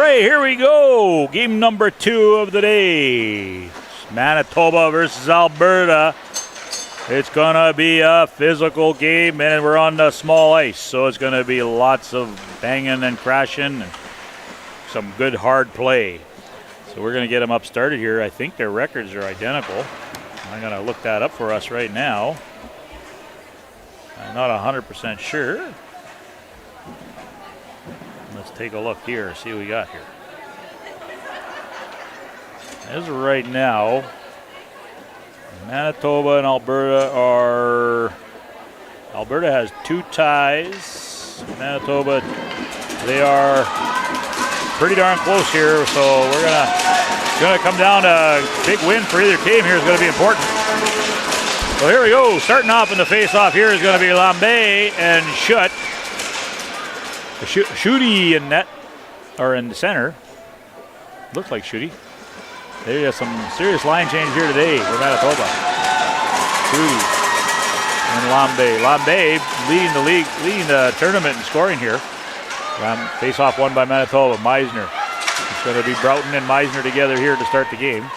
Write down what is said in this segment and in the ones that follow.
right, here we go. Game number 2 of the day. It's Manitoba versus Alberta. It's going to be a physical game, and we're on the small ice, so it's going to be lots of banging and crashing and some good hard play. So we're going to get them up started here. I think their records are identical. I'm going to look that up for us right now. I'm not 100% sure. Let's take a look here, see what we got here. As of right now, Manitoba and Alberta are... Alberta has 2 ties. Manitoba, they are pretty darn close here, so we're gonna come down to a big win for either team here is going to be important. So here we go. Starting off in the face-off here is going to be Lambe and Schutt. Shooty in net, or in the center. Looks like Shooty. They have some serious line change here today for Manitoba. Shooty and Lambe. Lambe leading the tournament in scoring here. Face-off won by Manitoba. Meisner. It's going to be Broughton and Meisner together here to start the game.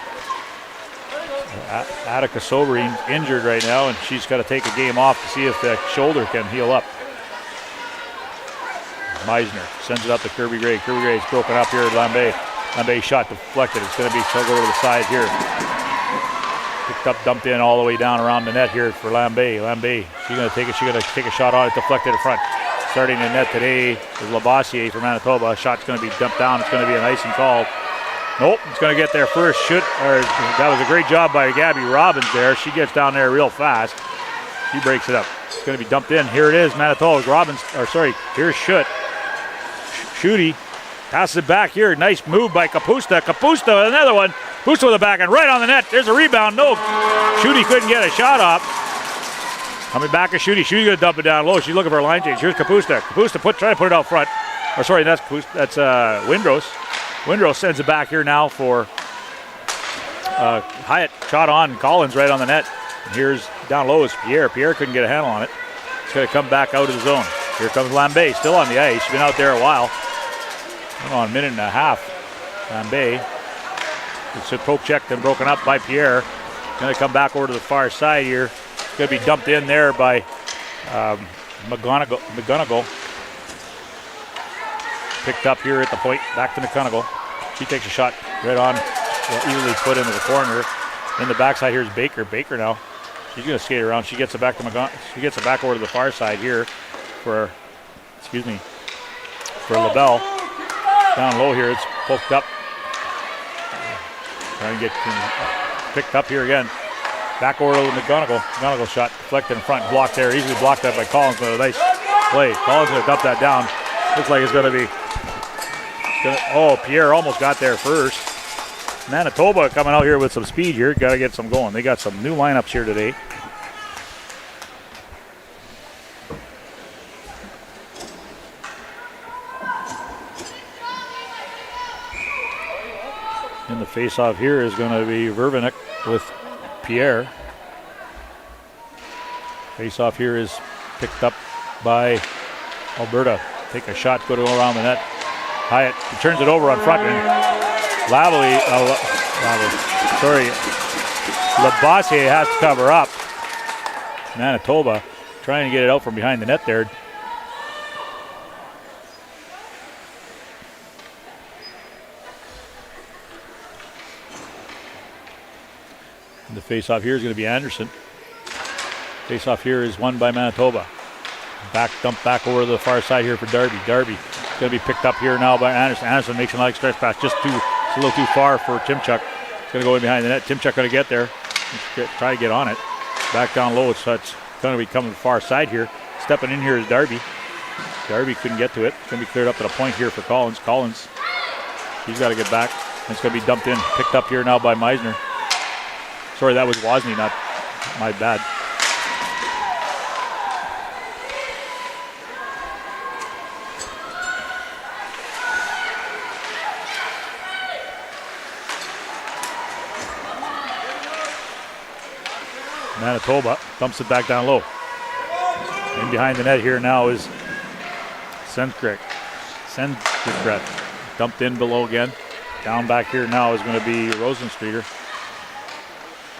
Attica Soberin's injured right now, and she's got to take a game off to see if the shoulder can heal up. Meisner sends it up to Kirby Gray. Kirby Gray's broken up here at Lambe. Lambe shot deflected. It's going to be she'll go to the side here. Picked up, dumped in all the way down around the net here for Lambe. Lambe, she's going to take a shot on it, deflected in front. Starting in net today is Labossiere for Manitoba. Shot's going to be dumped down. It's going to be an icing call. Nope, it's going to get there first. That was a great job by Gabby Robbins there. She gets down there real fast. She breaks it up. It's going to be dumped in. Here it is, Manitoba. Here's Schutt. Shooty passes it back here. Nice move by Kapusta. Kapusta, another one. Kapusta with the back and right on the net. There's a rebound. No, Shooty couldn't get a shot off. Coming back at Shooty. Shooty's going to dump it down low. She's looking for a line change. Here's Kapusta. Kapusta trying to put it out front. That's Kapusta. That's Windrose. Windrose sends it back here now for Hyatt. Shot on. Collins right on the net. And here's down low is Pierre. Pierre couldn't get a handle on it. It's going to come back out of the zone. Here comes Lambe, still on the ice. She's been out there a while. A minute and a half. Lambe. It's a poke checked and broken up by Pierre. Going to come back over to the far side here. It's going to be dumped in there by McGonigal. Picked up here at the point. Back to McGonigal. She takes a shot right on. Easily put into the corner. In the backside here is Baker. Baker now. She's going to skate around. She gets it back to She gets it back over to the far side here for LaBelle. Down low here, it's poked up. Trying to get picked up here again. Back over to McGonigal. McGonigal shot deflected in front, blocked there. Easily blocked that by Collins, but a nice play. Collins going to dump that down. Looks like it's going to be. Pierre almost got there first. Manitoba coming out here with some speed here. Got to get some going. They got some new lineups here today. In the face-off here is going to be Vervanek with Pierre. Face-off here is picked up by Alberta. Take a shot, go to around the net. Hyatt turns it over on front, and Labossiere has to cover up. Manitoba trying to get it out from behind the net there. The face-off here is going to be Anderson. Face-off here is won by Manitoba. Dump back over to the far side here for Darby. Darby going to be picked up here now by Anderson. Anderson makes a nice stretch pass. It's a little too far for Timchuk. It's going to go in behind the net. Timchuk going to get there. Try to get on it. Back down low. It's going to be coming to the far side here. Stepping in here is Darby. Darby couldn't get to it. It's going to be cleared up to the point here for Collins. Collins, he's got to get back. It's going to be dumped in. Picked up here now by Meisner. Sorry, that was Wozni, not my bad. Manitoba dumps it back down low. In behind the net here now is Sendkret. Dumped in below again. Down back here now is going to be Rosenstreeter.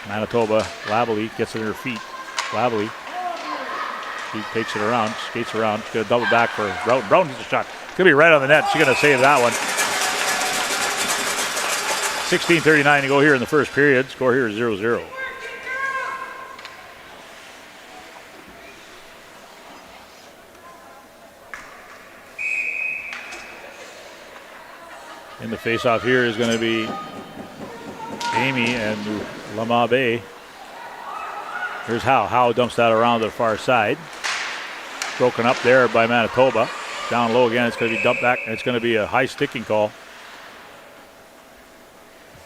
Manitoba, Lavely gets it in her feet. Lavely. She takes it around, skates around. She's going to double back for Broughton. Broughton gets a shot. It's going to be right on the net. She's going to save that one. 16:39 to go here in the first period. Score here is 0-0. In the face-off here is going to be Amy and Lamabe. Here's Howe. Howe dumps that around to the far side. Broken up there by Manitoba. Down low again. It's going to be dumped back. And it's going to be a high sticking call.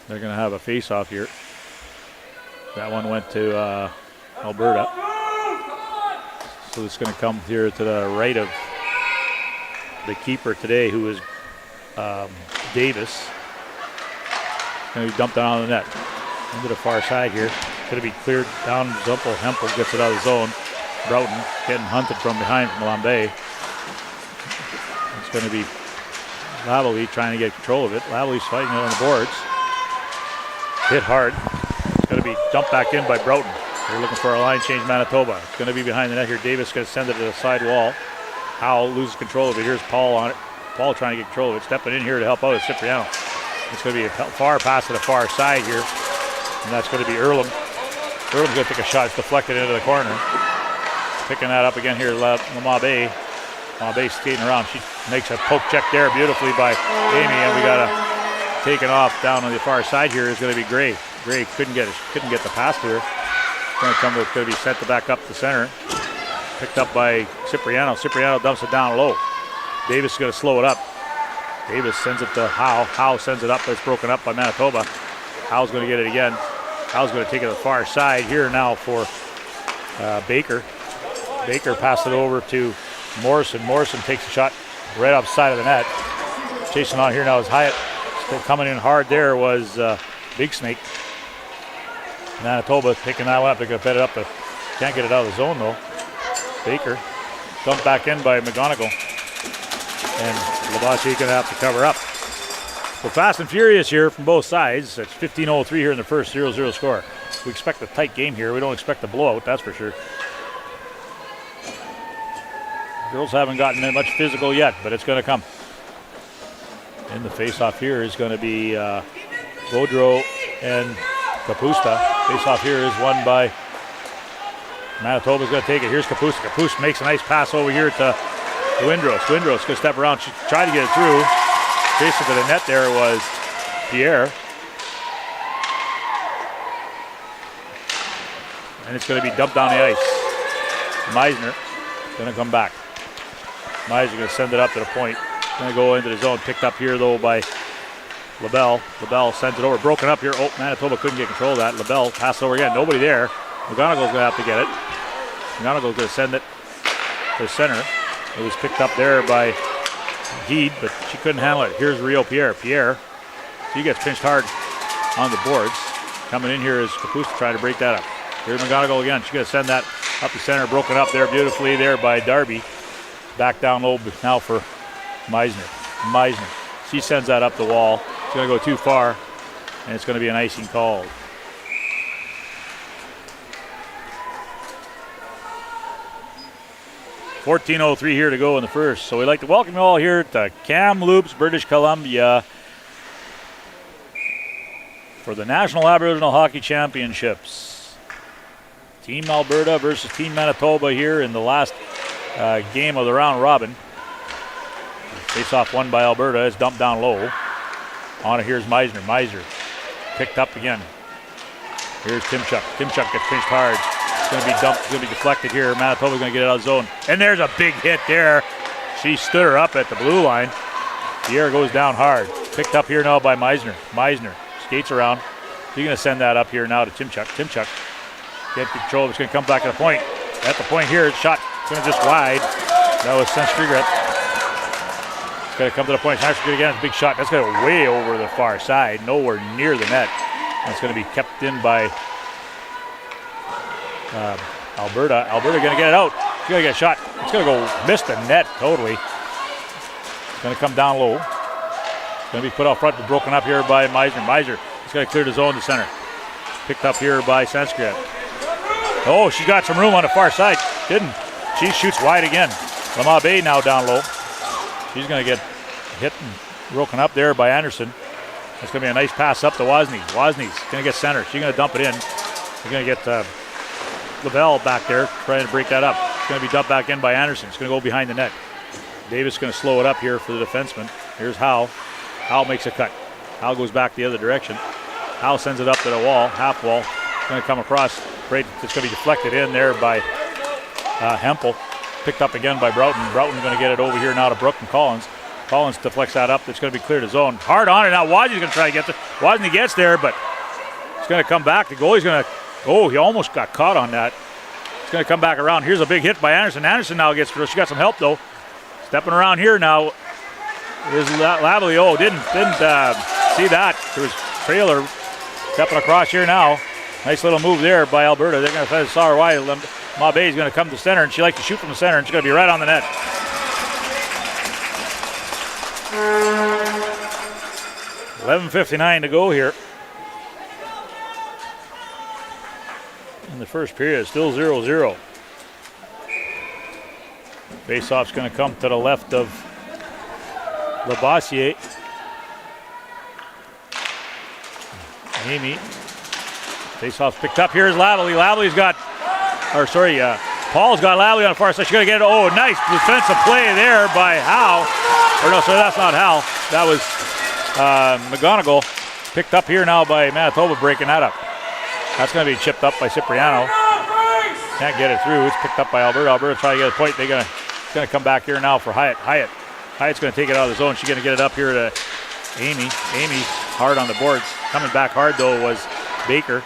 They're going to have a face-off here. That one went to Alberta. So it's going to come here to the right of the keeper today, who is Davis. Going to be dumped down on the net. Into the far side here. Going to be cleared down. Zumpel. Hempel gets it out of the zone. Broughton getting hunted from behind from Lambe. It's going to be Lavely trying to get control of it. Lavely's fighting it on the boards. Hit hard. It's going to be dumped back in by Broughton. They're looking for a line change, Manitoba. It's going to be behind the net here. Davis going to send it to the side wall. Howell loses control of it. Here's Paul on it. Paul trying to get control of it. Stepping in here to help out is Cipriano. It's going to be a far pass to the far side here. And that's going to be Earlham. Earlham's going to take a shot. It's deflected into the corner. Picking that up again here, Lamabe. Lamabe skating around. She makes a poke check there beautifully by Amy, and we got a taken off down on the far side here is going to be Gray. Gray couldn't get the pass to her. It's going to be sent back up the center. Picked up by Cipriano. Cipriano dumps it down low. Davis is going to slow it up. Davis sends it to Howe. Howe sends it up, but it's broken up by Manitoba. Howe's going to get it again. Howe's going to take it to the far side here now for Baker. Baker passed it over to Morrison. Morrison takes a shot right off the side of the net. Chasing on here now is Hyatt. Still coming in hard there was Big Snake. Manitoba picking that one up. They're going to bet it up, but can't get it out of the zone though. Baker dumped back in by McGonigal. And Lavachier going to have to cover up. So fast and furious here from both sides. It's 15:03 here in the first, 0-0 score. We expect a tight game here. We don't expect a blowout, that's for sure. Girls haven't gotten much physical yet, but it's going to come. In the face-off here is going to be Gaudreau and Kapusta. Face-off here is won by Manitoba's going to take it. Here's Kapusta. Kapusta makes a nice pass over here to Windros. Windros going to step around. She tried to get it through. Chasing to the net there was Pierre. And it's going to be dumped down the ice. Meisner going to come back. Meisner going to send it up to the point. Going to go into the zone. Picked up here though by LaBelle. LaBelle sends it over. Broken up here. Oh, Manitoba couldn't get control of that. LaBelle passed over again. Nobody there. McGonigal's going to have to get it. McGonigal's going to send it to the center. It was picked up there by Heed, but she couldn't handle it. Here's Rio Pierre. Pierre, she gets pinched hard on the boards. Coming in here is Kapusta trying to break that up. Here's McGonigal again. She's going to send that up the center. Broken up there beautifully there by Darby. Back down low now for Meisner. Meisner. She sends that up the wall. It's going to go too far, and it's going to be an icing called. $14:03 here to go in the first. So we'd like to welcome you all here to Kamloops, British Columbia for the National Aboriginal Hockey Championships. Team Alberta versus Team Manitoba here in the last game of the round robin. Face-off won by Alberta. It's dumped down low. On it, here's Meisner. Meisner picked up again. Here's Timchuk. Timchuk gets pinched hard. It's going to be dumped. It's going to be deflected here. Manitoba's going to get it out of the zone. And there's a big hit there. She stood her up at the blue line. Pierre goes down hard. Picked up here now by Meisner. Meisner skates around. She's going to send that up here now to Timchuk. Timchuk get control. It's going to come back to the point. At the point here, shot. It's going to just wide. That was Senstrigret. It's going to come to the point. Senstrigret again. It's a big shot. That's going to go way over the far side. Nowhere near the net. That's going to be kept in by Alberta. Alberta going to get it out. She's going to get a shot. It's going to go miss the net totally. It's going to come down low. Going to be put out front, but broken up here by Meisner. Meisner is going to clear the zone to center. Picked up here by Sanskrit. Oh, she's got some room on the far side. Didn't. She shoots wide again. Lamabe now down low. She's going to get hit and broken up there by Anderson. That's going to be a nice pass up to Wozni. Wozny's going to get center. She's going to dump it in. She's going to get Lavelle back there trying to break that up. It's going to be dumped back in by Anderson. It's going to go behind the net. Davis is going to slow it up here for the defenseman. Here's Howe. Howe makes a cut. Howe goes back the other direction. Howe sends it up to the wall, half wall. It's going to come across. It's going to be deflected in there by Hempel. Picked up again by Broughton. Broughton's going to get it over here now to Brooke and Collins. Collins deflects that up. It's going to be clear to zone. Hard on it now. Wozny's going to try to get it. Wozni gets there, but it's going to come back. The goalie's going to, oh, he almost got caught on that. It's going to come back around. Here's a big hit by Anderson. Anderson now gets through. She got some help though. Stepping around here now is Lavely. Oh, didn't see that. There was Trailer stepping across here now. Nice little move there by Alberta. They're going to find Sauer wide. Mabe is going to come to center, and she likes to shoot from the center, and she's going to be right on the net. $11:59 to go here. In the first period, still 0-0. Face-off's going to come to the left of Labossiere. Amy. Face-off's picked up. Here's Lavely. Lavely's got, Paul's got Lavely on the far side. She's going to get it. Oh, nice defensive play there by Howe. Or no, sorry, that's not Howe. That was McGonigal. Picked up here now by Manitoba, breaking that up. That's going to be chipped up by Cipriano. Can't get it through. It's picked up by Alberta. Alberta trying to get a point. It's going to come back here now for Hyatt. Hyatt's going to take it out of the zone. She's going to get it up here to Amy. Amy hard on the boards. Coming back hard though was Baker.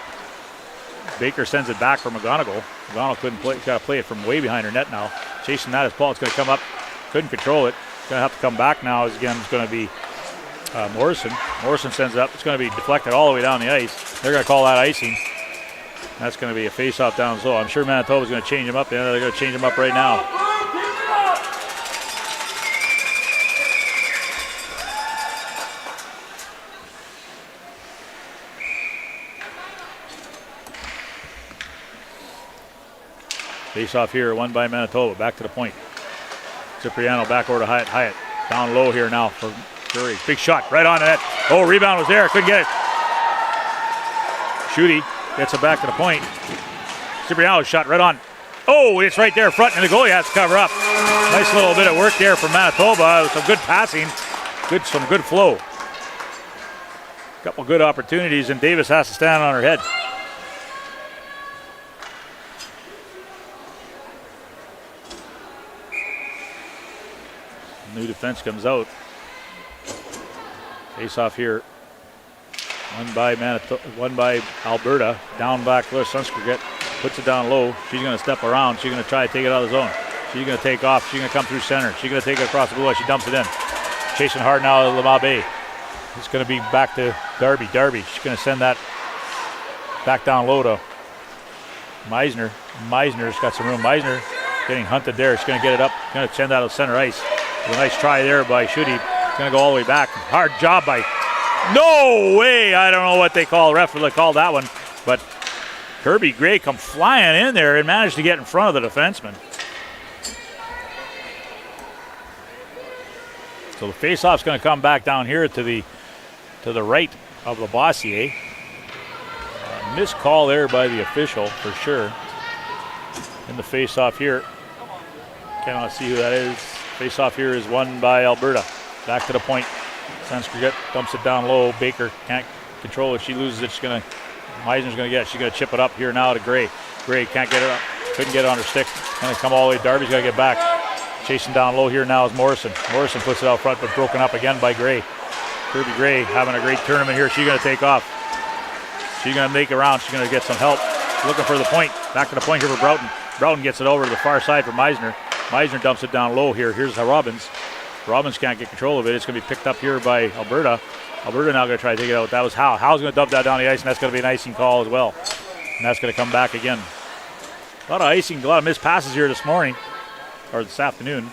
Baker sends it back for McGonigal. McGonigal couldn't play. Got to play it from way behind her net now. Chasing that is Paul. It's going to come up. Couldn't control it. Going to have to come back now. Again, it's going to be Morrison. Morrison sends it up. It's going to be deflected all the way down the ice. They're going to call that icing. That's going to be a face-off down the zone. I'm sure Manitoba's going to change them up. Yeah, they're going to change them up right now. Face-off here, won by Manitoba. Back to the point. Cipriano back over to Hyatt. Hyatt down low here now for Curry. Big shot right on the net. Oh, rebound was there. Couldn't get it. Schutte gets it back to the point. Cipriano shot right on. Oh, it's right there in front, and the goalie has to cover up. Nice little bit of work there from Manitoba. Some good passing. Some good flow. Couple good opportunities, and Davis has to stand on her head. New defense comes out. Face off here. Won by Alberta. Down back there. Sunskriget puts it down low. She's going to step around. She's going to try to take it out of the zone. She's going to take off. She's going to come through center. She's going to take it across the blue line. She dumps it in. Chasing hard now to Lamabe. It's going to be back to Darby. Darby. She's going to send that back down low to Meisner. Meisner's got some room. Meisner getting hunted there. She's going to get it up. Going to send that to center ice. A nice try there by Schutte. It's going to go all the way back. Hard job by... No way! I don't know what they call. Ref really called that one. But Kirby Gray come flying in there and managed to get in front of the defenseman. So the face-off's going to come back down here to the right of Labossiere. Missed call there by the official for sure. In the face-off here. Cannot see who that is. Face-off here is won by Alberta. Back to the point. Sanskriget dumps it down low. Baker can't control it. She loses it. Meisner's going to get it. She's going to chip it up here now to Gray. Gray can't get it up. Couldn't get it on her stick. Going to come all the way. Darby's going to get back. Chasing down low here now is Morrison. Morrison puts it out front, but broken up again by Gray. Kirby Gray having a great tournament here. She's going to take off. She's going to make a round. She's going to get some help. Looking for the point. Back to the point here for Broughton. Broughton gets it over to the far side for Meisner. Meisner dumps it down low here. Here's Robbins. Robbins can't get control of it. It's going to be picked up here by Alberta. Alberta now going to try to take it out. That was Howe. Howe's going to dump that down the ice, and that's going to be an icing call as well. And that's going to come back again. A lot of icing, a lot of missed passes here this morning, or this afternoon.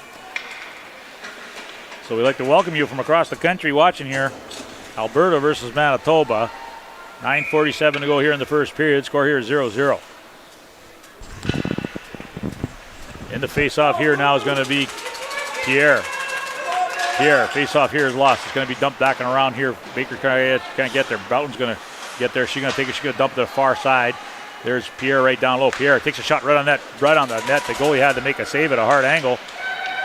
So we'd like to welcome you from across the country watching here. Alberta versus Manitoba. 9:47 to go here in the first period. Score here is 0-0. In the face-off here now is going to be Pierre. Face-off here is lost. It's going to be dumped back and around here. Baker can't get there. Broughton's going to get there. She's going to take it. She's going to dump to the far side. There's Pierre right down low. Pierre takes a shot right on the net. The goalie had to make a save at a hard angle.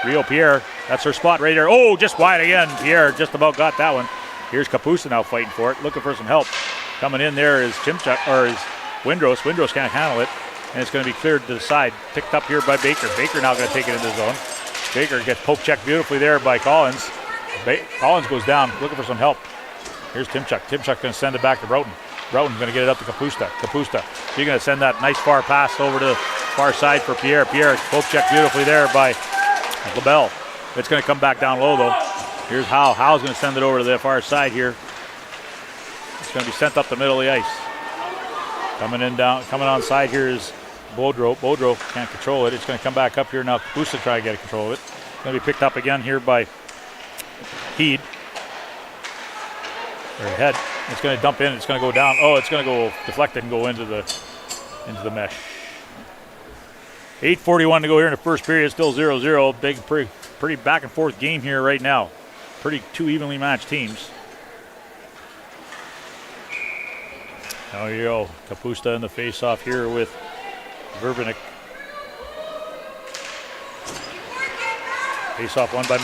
Rio Pierre, that's her spot right there. Oh, just wide again. Pierre just about got that one. Here's Kapusta now fighting for it, looking for some help. Coming in there is Chimchuk, or is Windros. Windros can't handle it, and it's going to be cleared to the side. Picked up here by Baker. Baker now going to take it into the zone. Baker gets poke checked beautifully there by Collins. Collins goes down, looking for some help. Here's Timchuk. Timchuk going to send it back to Broughton. Broughton's going to get it up to Kapusta. She's going to send that nice far pass over to the far side for Pierre. Pierre poke checked beautifully there by LaBelle. It's going to come back down low though. Here's Howe. Howe's going to send it over to the far side here. It's going to be sent up the middle of the ice. Coming on side here is Boudreau. Boudreau can't control it. It's going to come back up here now. Kapusta try to get control of it. It's going to be picked up again here by Heed. Or Head. It's going to dump in. It's going to go down. Oh, it's going to go deflected and go into the mesh. 8:41 to go here in the first period. Still 0-0. Big, pretty back and forth game here right now. Two evenly matched teams. Now you go. Kapusta in the face-off here with Verbenik. Face-off won by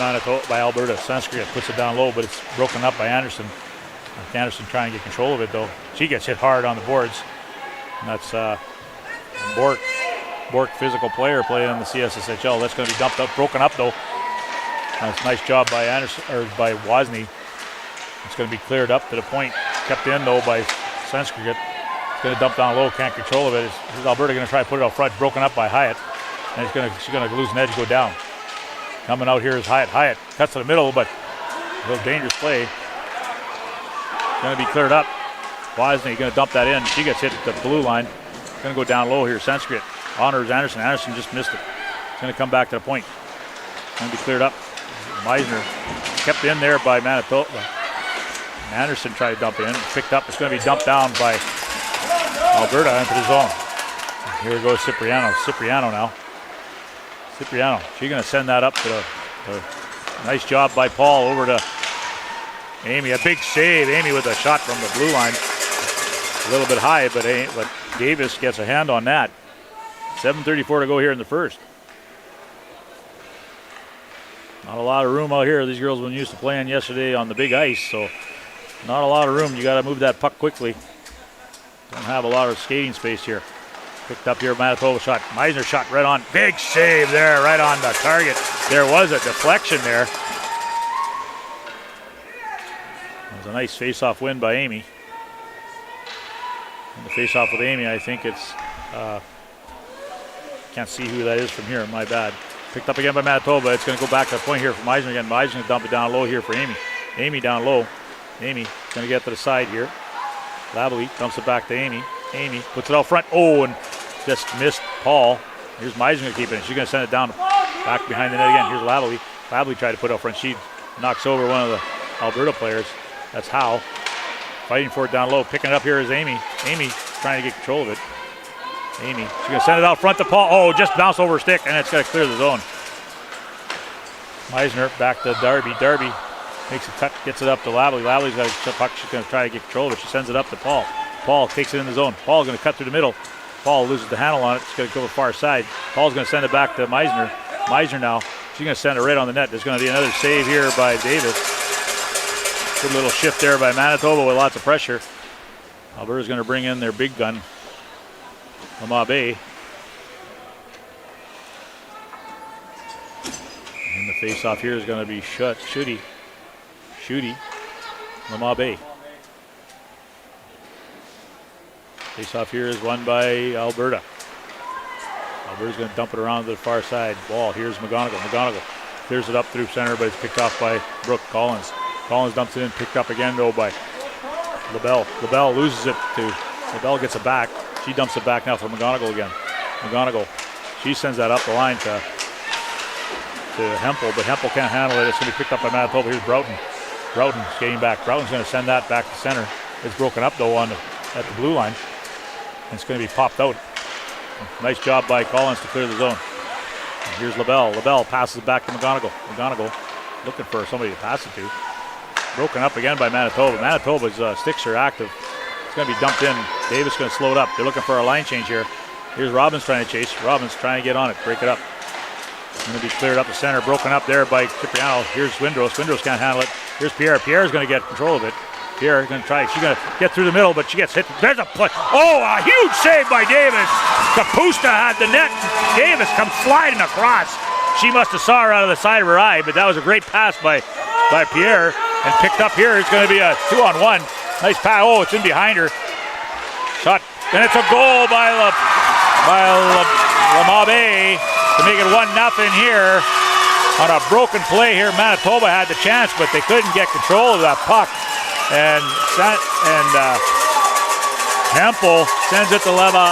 Alberta. Sanskrit puts it down low, but it's broken up by Anderson. Anderson trying to get control of it though. She gets hit hard on the boards. And that's Bork, physical player playing in the CSSHL. That's going to be broken up though. That's a nice job by Anderson or by Wozni. It's going to be cleared up to the point. Kept in though by Sanskrit. It's going to dump down low. Can't control of it. Is Alberta going to try to put it out front? Broken up by Hyatt, and she's going to lose an edge, go down. Coming out here is Hyatt. Hyatt cuts to the middle, but a little dangerous play. Going to be cleared up. Wozni going to dump that in. She gets hit at the blue line. Going to go down low here. Sanskrit honors Anderson. Anderson just missed it. It's going to come back to the point. Going to be cleared up. Meisner kept in there by Manitoba. Anderson tried to dump in. Picked up. It's going to be dumped down by Alberta into the zone. Here goes Cipriano. Cipriano now. Cipriano. She's going to send that up to the nice job by Paul over to Amy. A big save. Amy with a shot from the blue line. A little bit high, but Davis gets a hand on that. 7:34 to go here in the first. Not a lot of room out here. These girls have been used to playing yesterday on the big ice, so not a lot of room. You got to move that puck quickly. Don't have a lot of skating space here. Picked up here, Manitoba shot. Meisner shot right on. Big save there, right on the target. There was a deflection there. It was a nice face-off win by Amy. And the face-off with Amy, I think it's... can't see who that is from here, my bad. Picked up again by Manitoba. It's going to go back to the point here for Meisner again. Meisner going to dump it down low here for Amy. Amy down low. Amy going to get to the side here. Lavely dumps it back to Amy. Amy puts it out front. Oh, and just missed Paul. Here's Meisner going to keep it. She's going to send it down back behind the net again. Here's Lavely. Lavely tried to put it out front. She knocks over one of the Alberta players. That's Howe. Fighting for it down low. Picking it up here is Amy. Amy trying to get control of it. Amy. She's going to send it out front to Paul. Oh, just bounced over her stick, and it's going to clear the zone. Meisner back to Darby. Darby makes a cut, gets it up to Lavely. Lavely's got a puck. She's going to try to get control of it. She sends it up to Paul. Paul takes it in the zone. Paul's going to cut through the middle. Paul loses the handle on it. It's going to go to the far side. Paul's going to send it back to Meisner. Meisner now. She's going to send it right on the net. There's going to be another save here by Davis. Good little shift there by Manitoba with lots of pressure. Alberta's going to bring in their big gun, Lamabe. And the face-off here is going to be Shooty. Lamabe. Face-off here is won by Alberta. Alberta's going to dump it around to the far side. Ball. Here's McGonigal. McGonigal clears it up through center, but it's picked off by Brooke Collins. Collins dumps it in, picked up again though by LaBelle. LaBelle loses it to, LaBelle gets it back. She dumps it back now for McGonigal again. McGonigal, she sends that up the line to to Hempel, but Hempel can't handle it. It's going to be picked up by Manitoba. Here's Broughton. Broughton skating back. Broughton's going to send that back to center. It's broken up though at the blue line. And it's going to be popped out. Nice job by Collins to clear the zone. And here's LaBelle. LaBelle passes it back to McGonigal. McGonigal looking for somebody to pass it to. Broken up again by Manitoba. Manitoba's sticks are active. It's going to be dumped in. Davis going to slow it up. They're looking for a line change here. Here's Robbins trying to chase. Robbins trying to get on it. Break it up. It's going to be cleared up the center. Broken up there by Cipriano. Here's Windros. Windros can't handle it. Here's Pierre. Pierre's going to get control of it. Pierre going to try. She's going to get through the middle, but she gets hit. There's a play. Oh, a huge save by Davis. Kapusta had the net. Davis comes sliding across. She must have saw her out of the side of her eye, but that was a great pass by Pierre. And picked up here. It's going to be a 2-on-1. Nice pass. Oh, it's in behind her. Shot. And it's a goal by Lamabe to make it 1-0 here. On a broken play here, Manitoba had the chance, but they couldn't get control of that puck. And Hempel sends it to Leva,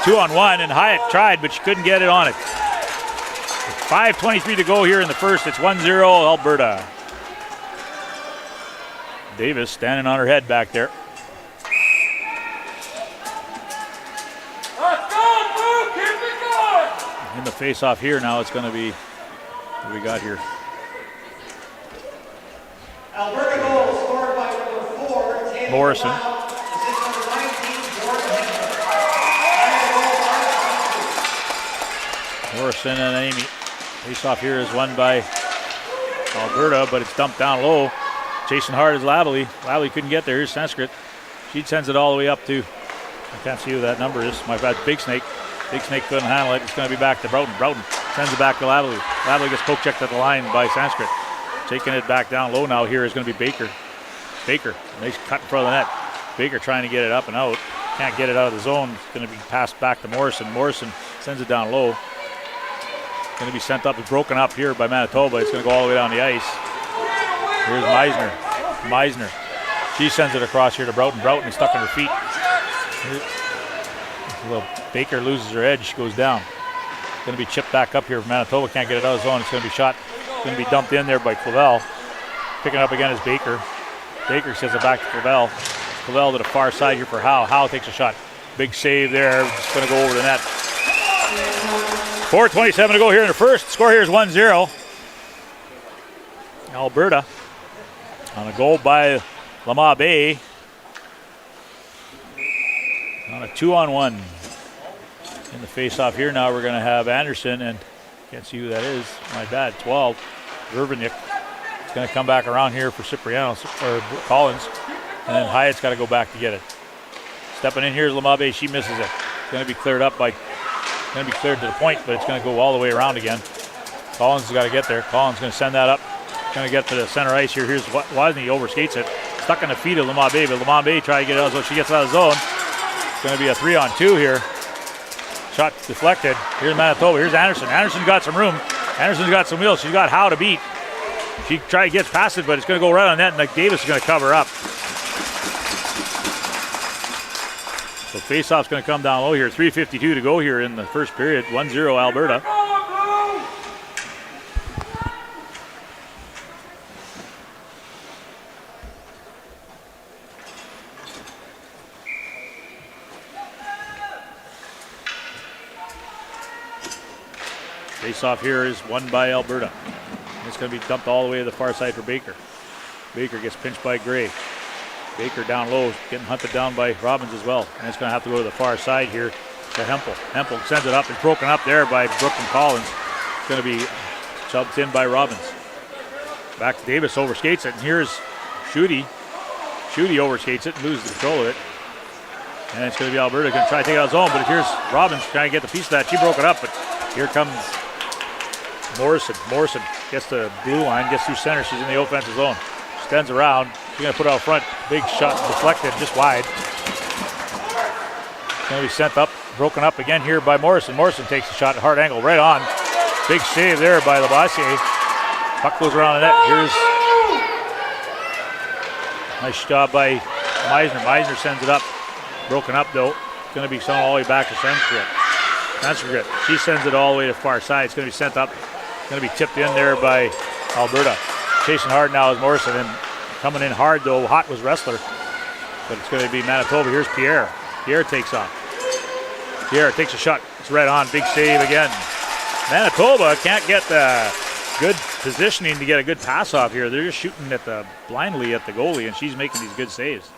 2-on-1, and Hyatt tried, but she couldn't get it on it. 5:23 to go here in the first. It's 1-0 Alberta. Davis standing on her head back there. Let's go, Blue! Keep it going! In the face-off here now, it's going to be, what do we got here? Alberta goal scored by number 4, Taylor Morrison. Wow. Assist number 19, Jordan Hempel. Morrison and Amy. Face-off here is won by Alberta, but it's dumped down low. Chasing hard is Lavely. Lavely couldn't get there. Here's Sanskrit. She sends it all the way up to, I can't see who that number is. My bad, Big Snake. Big Snake couldn't handle it. It's going to be back to Broughton. Broughton sends it back to Lavely. Lavely gets poke checked at the line by Sanskrit. Taking it back down low now here is going to be Baker. Baker, nice cut in front of the net. Baker trying to get it up and out. Can't get it out of the zone. It's going to be passed back to Morrison. Morrison sends it down low. Going to be sent up. It's broken up here by Manitoba. It's going to go all the way down the ice. Here's Meisner. Meisner. She sends it across here to Broughton. Broughton is stuck on her feet. Little Baker loses her edge. She goes down. It's going to be chipped back up here. Manitoba can't get it out of the zone. It's going to be shot. It's going to be dumped in there by Clavel. Picking it up again is Baker. Baker sends it back to Clavel. Clavel to the far side here for Howe. Howe takes a shot. Big save there. Just going to go over the net. 4:27 to go here in the first. Score here is 1-0. Alberta on a goal by Lamabe. On a 2-on-1. In the face-off here now, we're going to have Anderson, and can't see who that is. My bad, 12. Vervinick. It's going to come back around here for Cipriano, or Collins. And then Hyatt's got to go back to get it. Stepping in here is Lamabe. She misses it. It's going to be cleared up by, going to be cleared to the point, but it's going to go all the way around again. Collins has got to get there. Collins going to send that up. Going to get to the center ice here. Here's Wozni, overskates it. Stuck on the feet of Lamabe, but Lamabe trying to get it out, so she gets out of the zone. It's going to be a 3-on-2 here. Shot deflected. Here's Manitoba. Here's Anderson. Anderson's got some room. Anderson's got some wheels. She's got Howe to beat. She tries to get past it, but it's going to go right on net, and Davis is going to cover up. So face-off's going to come down low here. 3:52 to go here in the first period. 1-0 Alberta. Face-off here is won by Alberta. It's going to be dumped all the way to the far side for Baker. Baker gets pinched by Gray. Baker down low, getting hunted down by Robbins as well. And it's going to have to go to the far side here to Hempel. Hempel sends it up. It's broken up there by Brooke and Collins. It's going to be shoved in by Robbins. Back to Davis, overskates it. And here's Schutte. Schutte overskates it and loses control of it. And it's going to be Alberta going to try to take it out of zone. But here's Robbins trying to get the piece of that. She broke it up, but here comes Morrison. Morrison gets the blue line, gets through center. She's in the offensive zone. Stands around. She's going to put it out front. Big shot deflected, just wide. It's going to be sent up, broken up again here by Morrison. Morrison takes a shot at hard angle, right on. Big save there by Labassier. Puck goes around the net. Here's nice job by Meisner. Meisner sends it up. Broken up though. It's going to be sent all the way back to Sanskrit. She sends it all the way to the far side. It's going to be sent up Going to be tipped in there by Alberta. Chasing hard now is Morrison, and coming in hard though, hot was Wrestler. But it's going to be Manitoba. Here's Pierre. Pierre takes off. Pierre takes a shot. It's right on. Big save again. Manitoba can't get the good positioning to get a good pass off here. They're just shooting at the blindly at the goalie, and she's making these good saves.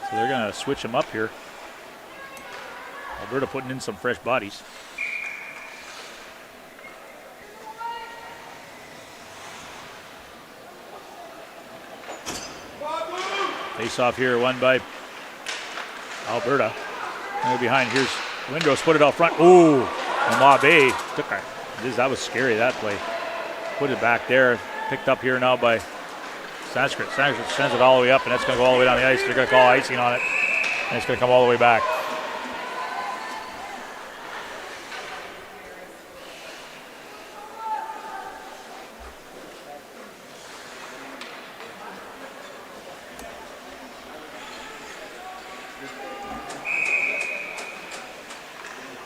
So they're going to switch them up here. Alberta putting in some fresh bodies. Face off here, won by Alberta. And behind, here's Windrose, put it out front. Ooh, and Mabe took it. That was scary, that play. Put it back there. Picked up here now by Sanskrit. Sanskrit sends it all the way up, and that's going to go all the way down the ice. They're going to call icing on it, and it's going to come all the way back.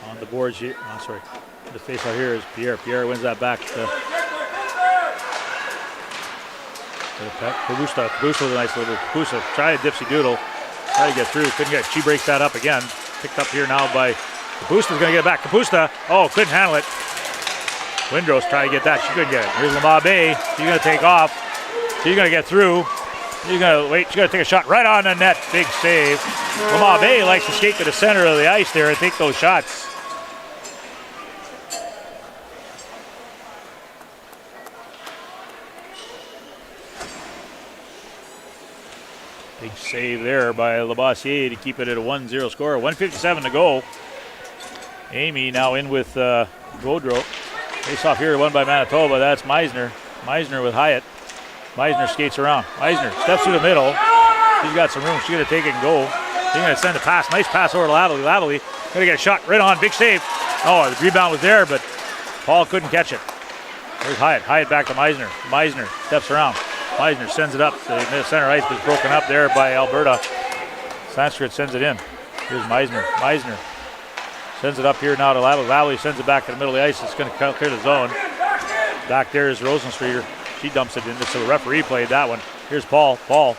On the boards here, the face out here is Pierre. Pierre wins that back to Kabusta. Kabusta with a nice little Kabusta. Try a dipsy doodle. Try to get through. Couldn't get it. She breaks that up again. Picked up here now by Kabusta's going to get it back. Kabusta. Oh, couldn't handle it. Windrose trying to get that. She couldn't get it. Here's Lamabe. She's going to take off. She's going to get through. She's going to wait. She's going to take a shot right on the net. Big save. Lamabe likes to skate to the center of the ice there and take those shots. Big save there by Labossiere to keep it at a 1-0 score. 1:57 to go. Amy now in with Gaudreau. Face off here, won by Manitoba. That's Meisner. Meisner with Hyatt. Meisner skates around. Meisner steps through the middle. She's got some room. She's going to take it and go. She's going to send a pass. Nice pass over to Lavely. Lavely going to get a shot right on. Big save. Oh, the rebound was there, but Paul couldn't catch it. There's Hyatt. Hyatt back to Meisner. Meisner steps around. Meisner sends it up. The center ice was broken up there by Alberta. Sanskrit sends it in. Here's Meisner. Meisner sends it up here now to Lavely. Lavely sends it back to the middle of the ice. It's going to clear the zone. Back there is Rosenstreeter. She dumps it in. So the referee played that one. Here's Paul. Paul.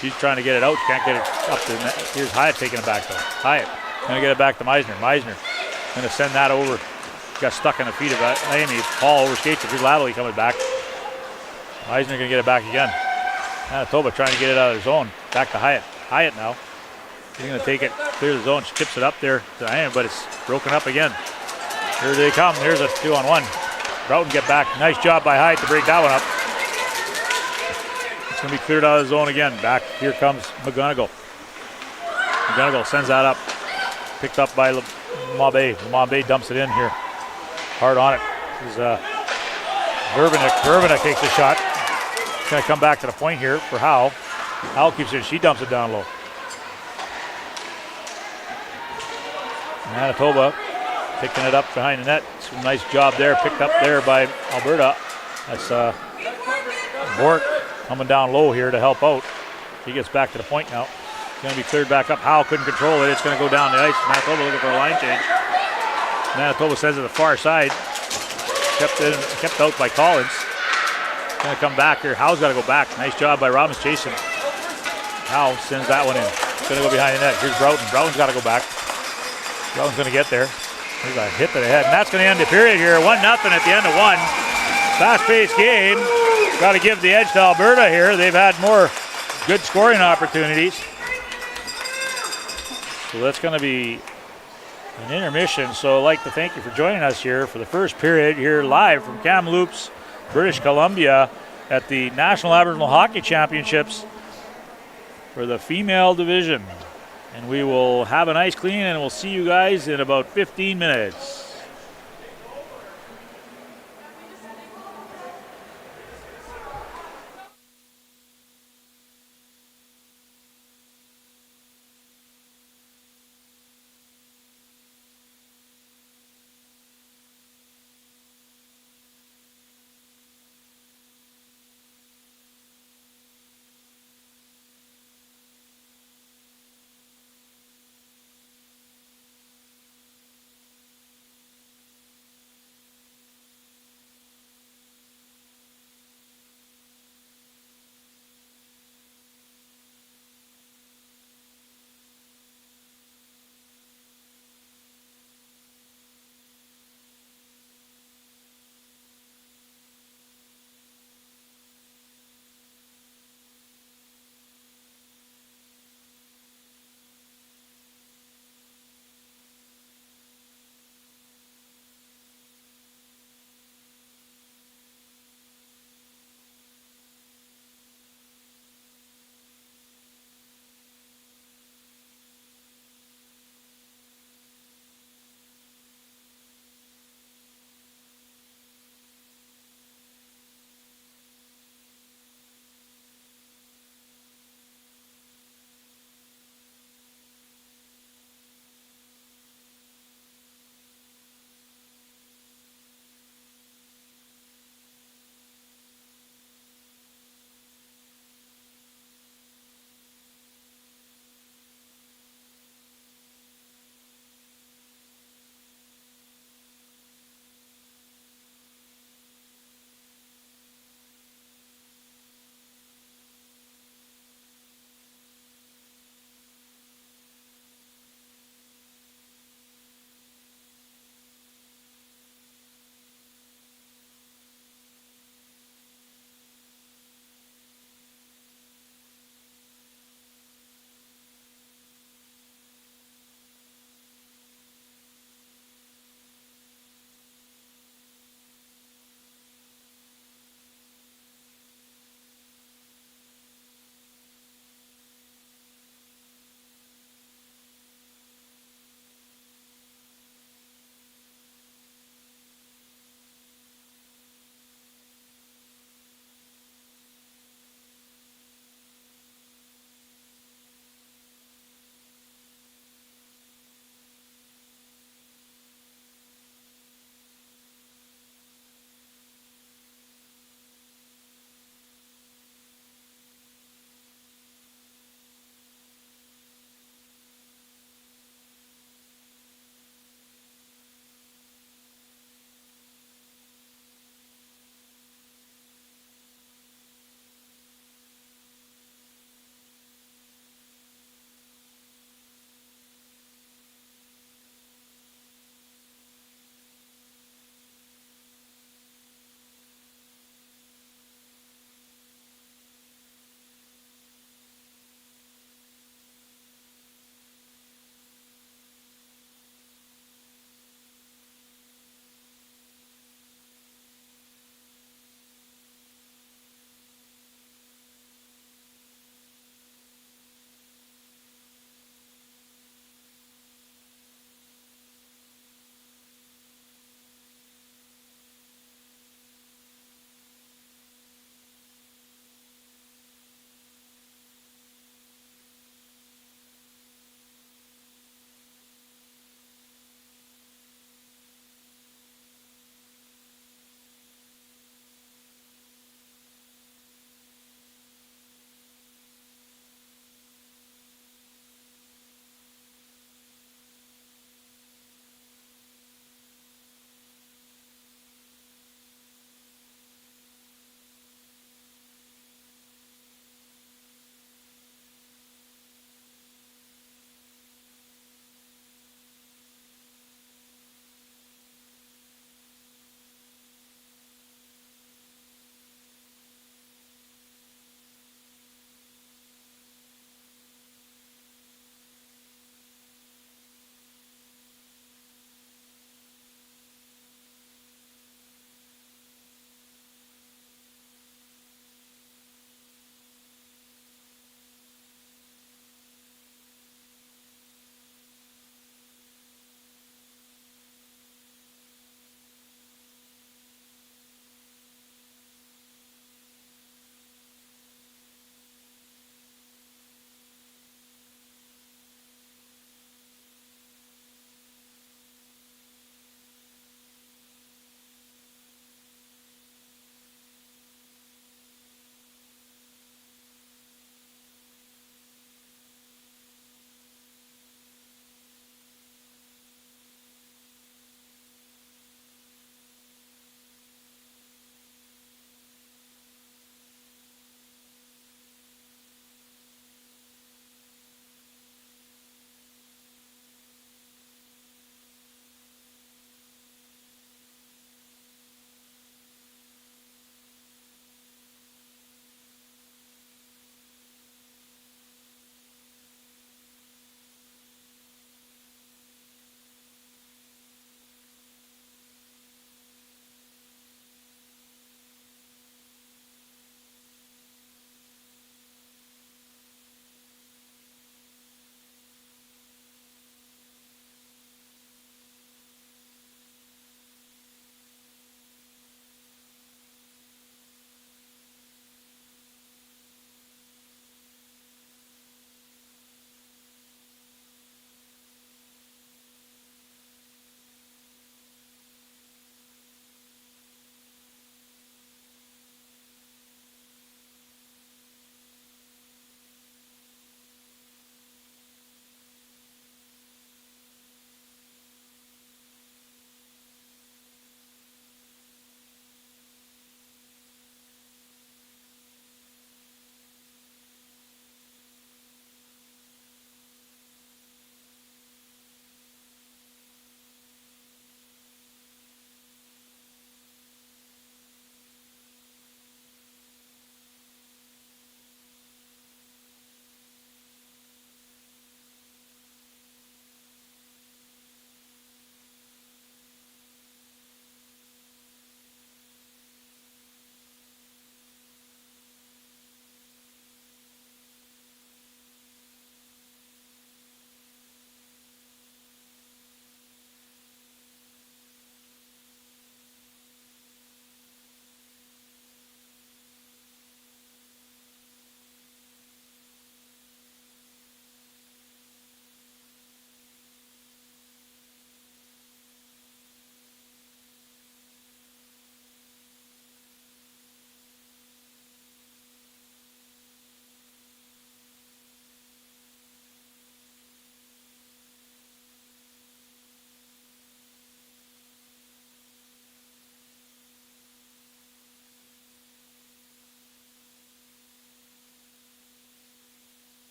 She's trying to get it out. Can't get it up to the net. Here's Hyatt taking it back though. Hyatt going to get it back to Meisner. Meisner going to send that over. Got stuck in the feet of Amy. Paul overskates it. Here's Lavely coming back. Meisner going to get it back again. Manitoba trying to get it out of the zone. Back to Hyatt. Hyatt now. He's going to take it, clear the zone. She tips it up there to Amy, but it's broken up again. Here they come. Here's a 2-on-1. Broughton get back. Nice job by Hyatt to break that one up. It's going to be cleared out of the zone again. Back here comes McGonigal. McGonigal sends that up. Picked up by Mabe. Mabe dumps it in here. Hard on it. This is Verbenek. Verbenek takes a shot. It's going to come back to the point here for Howe. Howe keeps it. She dumps it down low. Manitoba picking it up behind the net. Some nice job there. Picked up there by Alberta. That's Bork coming down low here to help out. He gets back to the point now. It's going to be cleared back up. Howe couldn't control it. It's going to go down the ice. Manitoba looking for a line change. Manitoba sends it to the far side. Kept out by Collins. Going to come back here. Howe's got to go back. Nice job by Robbins chasing. Howe sends that one in. It's going to go behind the net. Here's Broughton. Broughton's got to go back. Broughton's going to get there. There's a hit to the head. And that's going to end the period here. 1-0 at the end of one. Fast-paced game. Got to give the edge to Alberta here. They've had more good scoring opportunities. So that's going to be an intermission. So I'd like to thank you for joining us here for the first period here live from Kamloops, British Columbia at the National Aboriginal Hockey Championships for the female division. And we will have an ice clean and we'll see you guys in about 15 minutes.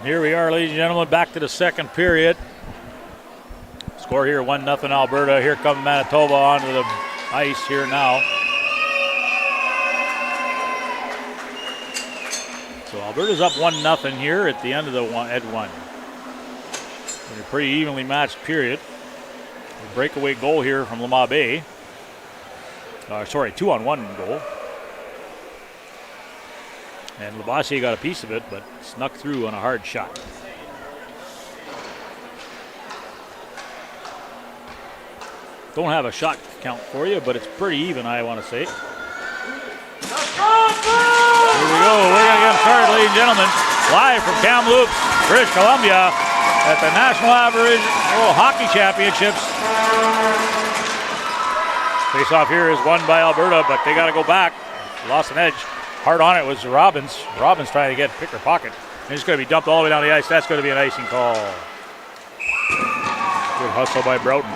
Here we are, ladies and gentlemen, back to the second period. Score here 1-0 Alberta. Here comes Manitoba onto the ice here now. So Alberta's up 1-0 here at the end of the one. In a pretty evenly matched period. A breakaway goal here from Lamabe. 2-on-1 goal. And Labassiere got a piece of it, but snuck through on a hard shot. Don't have a shot count for you, but it's pretty even, I want to say. Here we go. We're going to get started, ladies and gentlemen. Live from Kamloops, British Columbia at the National Aboriginal Hockey Championships. Face-off here is won by Alberta, but they got to go back. Lost an edge. Hard on it was Robbins. Robbins trying to get pick her pocket. And it's going to be dumped all the way down the ice. That's going to be an icing call. Good hustle by Broughton.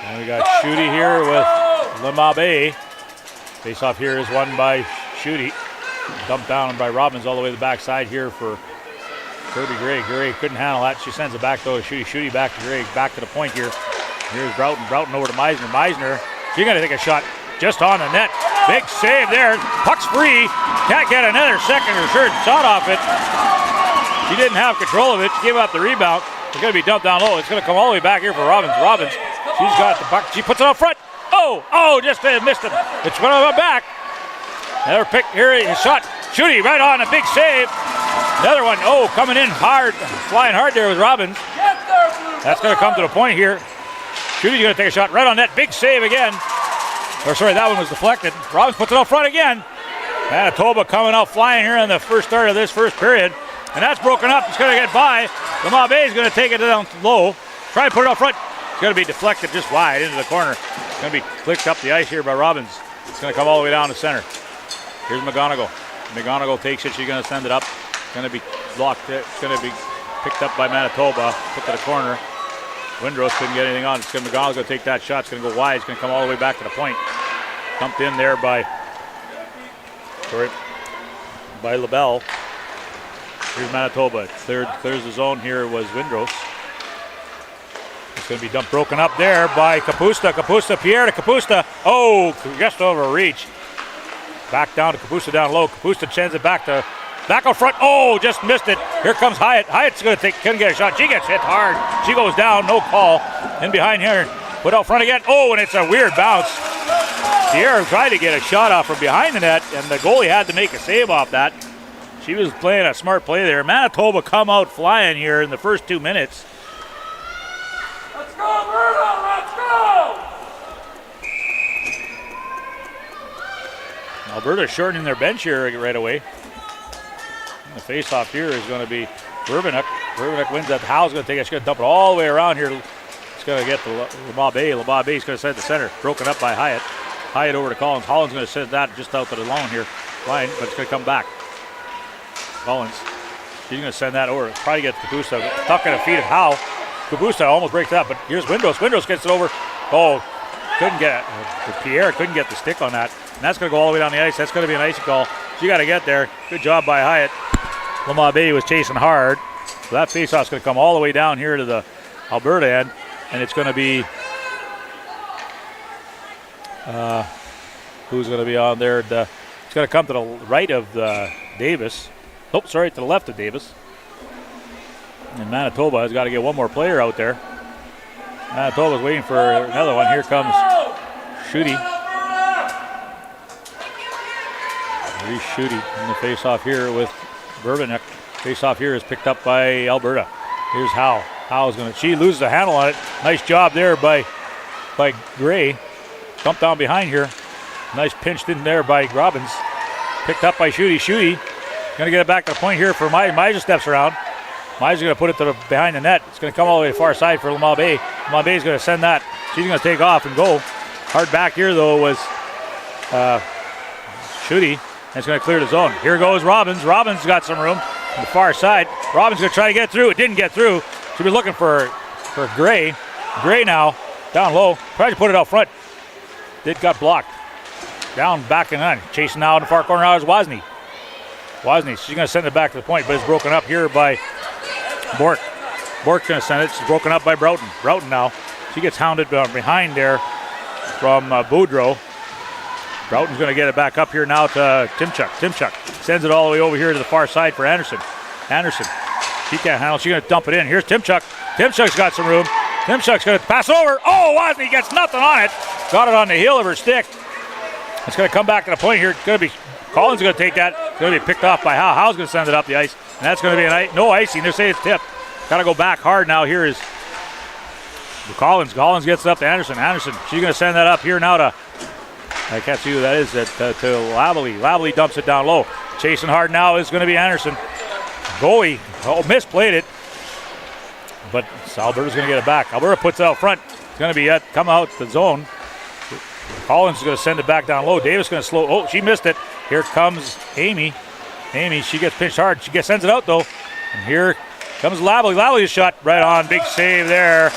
And we got Schutte here with Lamabe. Face-off here is won by Schutte. Dumped down by Robbins all the way to the backside here for Kirby Gray. Gray couldn't handle that. She sends it back though to Schutte. Schutte back to Gray. Back to the point here. Here's Broughton. Broughton over to Meisner. Meisner, she's going to take a shot just on the net. Big save there. Puck's free. Can't get another second or third shot off it. She didn't have control of it. She gave up the rebound. It's going to be dumped down low. It's going to come all the way back here for Robbins. Robbins, she's got the puck. She puts it up front. Oh, just missed it. It's going to go back. Another pick here, a shot. Schutte right on, a big save. Another one, coming in hard, flying hard there with Robbins. That's going to come to the point here. Schutte's going to take a shot right on that. Big save again. That one was deflected. Robbins puts it up front again. Manitoba coming out flying here in the first start of this first period. And that's broken up. It's going to get by. Lamabe is going to take it down low. Try to put it up front. It's going to be deflected just wide into the corner. It's going to be clicked up the ice here by Robbins. It's going to come all the way down to center. Here's McGonigal. McGonigal takes it. She's going to send it up. It's going to be blocked. It's going to be picked up by Manitoba. Put to the corner. Windrose couldn't get anything on. McGonigal's going to take that shot. It's going to go wide. It's going to come all the way back to the point. Dumped in there by LaBelle. Here's Manitoba. Clears the zone here was Windrose. It's going to be dumped, broken up there by Kapusta. Pierre to Kapusta. Just over reach. Back down to Kapusta down low. Kapusta sends it back out front. Just missed it. Here comes Hyatt. Hyatt's going to couldn't get a shot. She gets hit hard. She goes down, no call. In behind here, put out front again. And it's a weird bounce. Pierre tried to get a shot off from behind the net, and the goalie had to make a save off that. She was playing a smart play there. Manitoba come out flying here in the first 2 minutes. Let's go, Alberta! Let's go! Alberta shortening their bench here right away. And the face-off here is going to be Verbenek. Verbenek wins that. Howe's going to take it. She's going to dump it all the way around here. It's going to get to Lamabe. Lamabe's going to send it to center. Broken up by Hyatt. Hyatt over to Collins. Collins going to send that just out to the lawn here. Line, but it's going to come back. Collins. She's going to send that over. Try to get Kapusta. Tuck at the feet of Howe. Kapusta almost breaks that, but here's Windrose. Windrose gets it over. Couldn't get it. Pierre couldn't get the stick on that. And that's going to go all the way down the ice. That's going to be an icing call. She got to get there. Good job by Hyatt. Lamabe was chasing hard. So that faceoff is going to come all the way down here to the Alberta end. And it's going to be, who's going to be on there? It's going to come to the right of Davis. To the left of Davis. And Manitoba has got to get one more player out there. Manitoba's waiting for another one. Here comes Schutte. Reese Schutte in the face-off here with Verbenek. Face-off here is picked up by Alberta. Here's Howe. Howe's going to, she loses the handle on it. Nice job there by Gray. Dumped down behind here. Nice pinched in there by Robbins. Picked up by Schutte. Schutte going to get it back to the point here for Miser steps around. Miser's going to put it to behind the net. It's going to come all the way to the far side for Lamabe. Lamabe's going to send that. She's going to take off and go. Hard back here, though, was Schutte. And it's going to clear the zone. Here goes Robbins. Robbins got some room on the far side. Robbins going to try to get through. It didn't get through. She'll be looking for for Gray. Gray now, down low. Tried to put it out front. It got blocked. Down, back and on. Chasing now in the far corner now is Wozni. Wozni, she's going to send it back to the point, but it's broken up here by Bork. Bork's going to send it. It's broken up by Broughton. Broughton now. She gets hounded behind there from Boudreau. Broughton's going to get it back up here now to Timchuk. Timchuk sends it all the way over here to the far side for Anderson. Anderson, she can't handle it. She's going to dump it in. Here's Timchuk. Timchuk's got some room. Timchuk's going to pass over. Oh, Wozni gets nothing on it. Got it on the heel of her stick. It's going to come back to the point here. It's going to be Collins going to take that. It's going to be picked off by Howe. Howe's going to send it up the ice. And that's going to be no icing. They're saying it's tipped. Got to go back hard now. Here is Collins. Collins gets it up to Anderson. Anderson, she's going to send that up here now to, I can't see who that is, to Lavely. Lavely dumps it down low. Chasing hard now is going to be Anderson. Goey, misplayed it. But Alberta's going to get it back. Alberta puts it out front. It's going to be come out the zone. Collins is going to send it back down low. Davis going to slow. Oh, she missed it. Here comes Amy. Amy, she gets pinched hard. She sends it out though. And here comes Lavely. Lavely's shot right on. Big save there.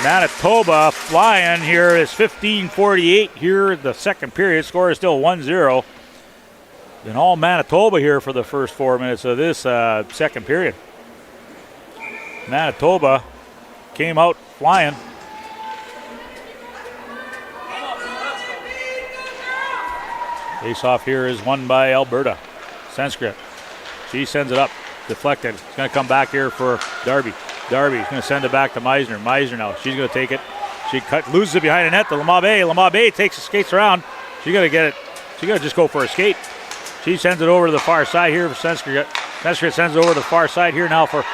Manitoba flying here. It's 15:48 here. The second period. Score is still 1-0. And all Manitoba here for the first 4 minutes of this second period. Manitoba came out flying. Face off here is won by Alberta. Sanskrit. She sends it up. Deflected. It's going to come back here for Darby. Darby's going to send it back to Meisner. Meisner now. She's going to take it. She loses it behind the net to Lamabe. Lamabe takes the skates around. She's going to get it. She's going to just go for a skate. She sends it over to the far side here for Sanskrit. Sanskrit sends it over to the far side here now for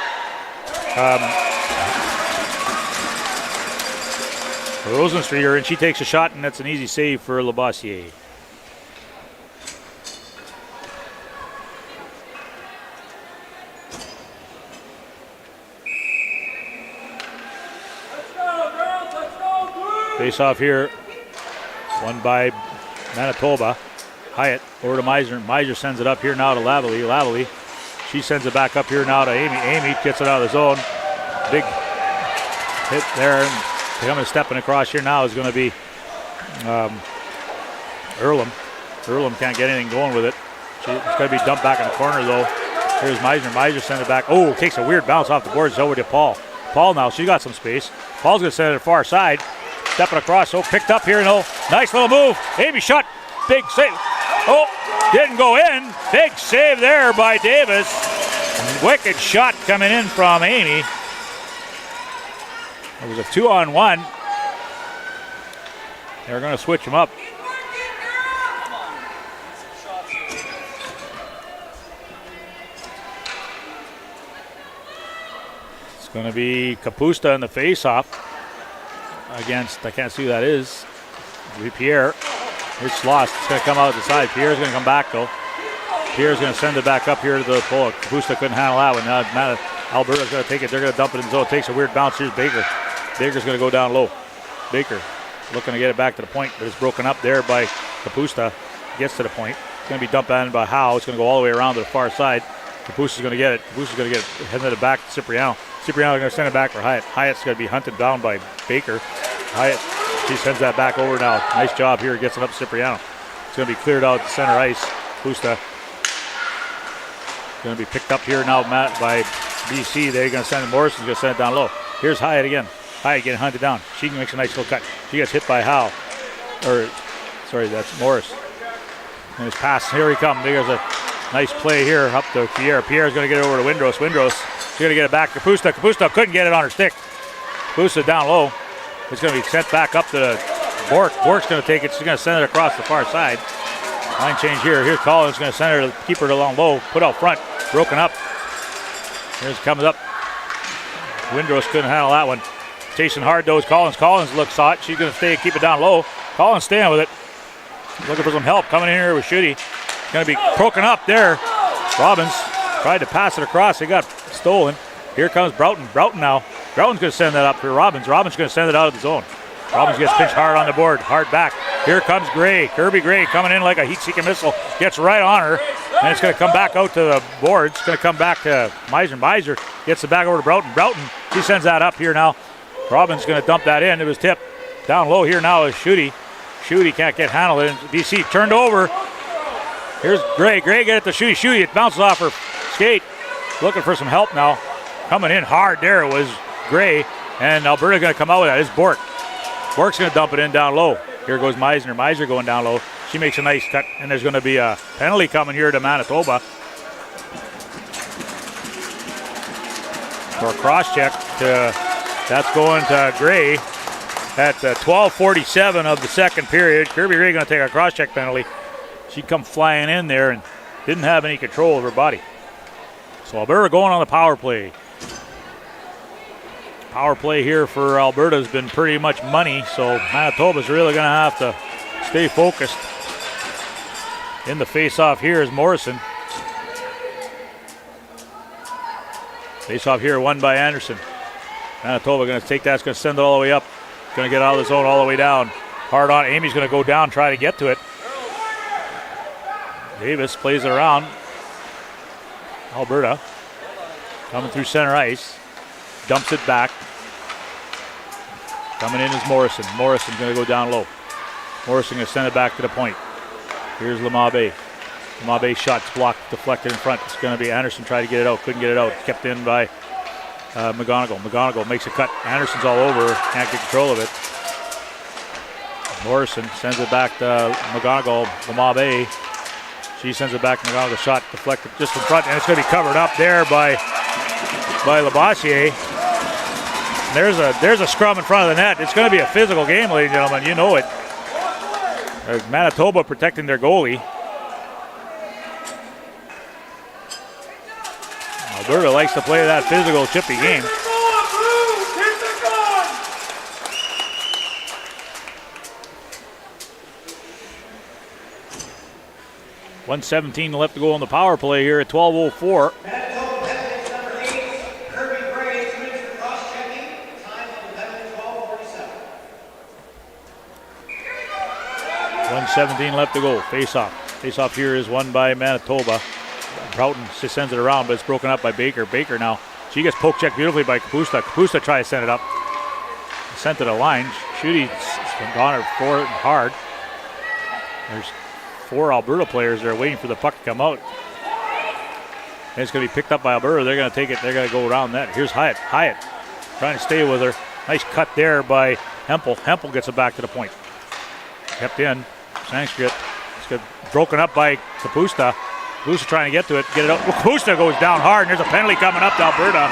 Rosenstreeter, and she takes a shot, and that's an easy save for Labossiere. Face off here, won by Manitoba. Hyatt over to Meisner. Meisner sends it up here now to Lavely. Lavely, she sends it back up here now to Amy. Amy gets it out of the zone. Big hit there. And coming stepping across here now is going to be Earlham. Earlham can't get anything going with it. It's going to be dumped back in the corner though. Here's Meisner. Meisner sends it back. Oh, takes a weird bounce off the boards over to Paul. Paul now, she's got some space. Paul's going to send it to the far side. Stepping across. Oh, picked up here. No, nice little move. Amy shot. Big save. Oh, didn't go in. Big save there by Davis. Wicked shot coming in from Amy. It was a 2-on-1. They're going to switch them up. It's going to be Kapusta in the face-off against, I can't see who that is. It'll be Pierre. It's lost. It's going to come out the side. Pierre's going to come back, though. Pierre's going to send it back up here to the pole. Kapusta couldn't handle that one. Now Alberta's going to take it. They're going to dump it in the zone. It takes a weird bounce. Here's Baker. Baker's going to go down low. Baker looking to get it back to the point, but it's broken up there by Kapusta. Gets to the point. It's going to be dumped in by Howe. It's going to go all the way around to the far side. Kapusta's going to get it. Kapusta's going to get it. Heading it back to Cipriano. Cipriano's going to send it back for Hyatt. Hyatt's going to be hunted down by Baker. Hyatt, she sends that back over now. Nice job here. Gets it up to Cipriano. It's going to be cleared out to center ice. Kapusta going to be picked up here now by BC. They're going to send it. Morrison's going to send it down low. Here's Hyatt again. Hyatt getting hunted down. She makes a nice little cut. She gets hit by Howe. Sorry, that's Morris. And his pass. Here he comes. There's a nice play here up to Pierre. Pierre's going to get it over to Windros. Windros, she's going to get it back to Kapusta. Kapusta couldn't get it on her stick. Kapusta down low. It's going to be sent back up to Bork. Bork's going to take it. She's going to send it across the far side. Line change here. Here's Collins going to send her to keep her along low. Put out front. Broken up. Here's comes up. Windros couldn't handle that one. Chasing hard though is Collins. Collins looks hot. She's going to stay, keep it down low. Collins staying with it. Looking for some help. Coming in here with Schutte. Going to be broken up there. Robbins tried to pass it across. It got stolen. Here comes Broughton. Broughton now. Broughton's going to send that up for Robbins. Robbins going to send it out of the zone. Robbins gets pinched hard on the board. Hard back. Here comes Gray. Kirby Gray coming in like a heat-seeking missile. Gets right on her. And it's going to come back out to the boards. It's going to come back to Meisner. Meisner gets it back over to Broughton. Broughton She sends that up here now. Robin's going to dump that in. It was tipped. Down low here now is Schutte. Schutte can't get handled. And BC turned over. Here's Gray. Gray get it to Schutte. Schutte, it bounces off her skate. Looking for some help now. Coming in hard there was Gray. And Alberta going to come out with that. It's Bork. Bork's going to dump it in down low. Here goes Meisner. Meisner going down low. She makes a nice cut. And there's going to be a penalty coming here to Manitoba. For a cross check. That's going to Gray. At 12:47 of the second period, Kirby Gray going to take a cross check penalty. She come flying in there and didn't have any control of her body. So Alberta going on the power play. Power play here for Alberta has been pretty much money, so Manitoba's really going to have to stay focused. In the face-off here is Morrison. Face-off here won by Anderson. Manitoba going to take that, it's going to send it all the way up. Going to get out of the zone all the way down. Hard on. Amy's going to go down, try to get to it. Davis plays it around. Alberta coming through center ice. Dumps it back. Coming in is Morrison. Morrison's going to go down low. Morrison going to send it back to the point. Here's Lemabe. Lemabe shot's blocked, deflected in front. It's going to be Anderson trying to get it out. Couldn't get it out. Kept in by McGonigal. McGonigal makes a cut. Anderson's all over. Can't get control of it. Morrison sends it back to McGonigal. Lemabe. She sends it back to McGonigal. Shot deflected just in front. And it's going to be covered up there by Labossiere. There's a scrum in front of the net. It's going to be a physical game, ladies and gentlemen. You know it. Manitoba protecting their goalie. Alberta likes to play that physical, chippy game. 1:17 left to go on the power play here at 12:04. 1:17 left to go. Face-off. Face-off here is won by Manitoba. Broughton just sends it around, but it's broken up by Baker. Baker now, she gets poke checked beautifully by Kapusta. Kapusta tries to send it up. Sent to the line. Schutte's gone her forward hard. There's 4 Alberta players there waiting for the puck to come out. And it's going to be picked up by Alberta. They're going to take it. They're going to go around that. Here's Hyatt. Hyatt trying to stay with her. Nice cut there by Hempel. Hempel gets it back to the point. Kept in. Sanskrit. It's good. Broken up by Kapusta. Kapusta trying to get to it. Get it out. Kapusta goes down hard, and there's a penalty coming up to Alberta.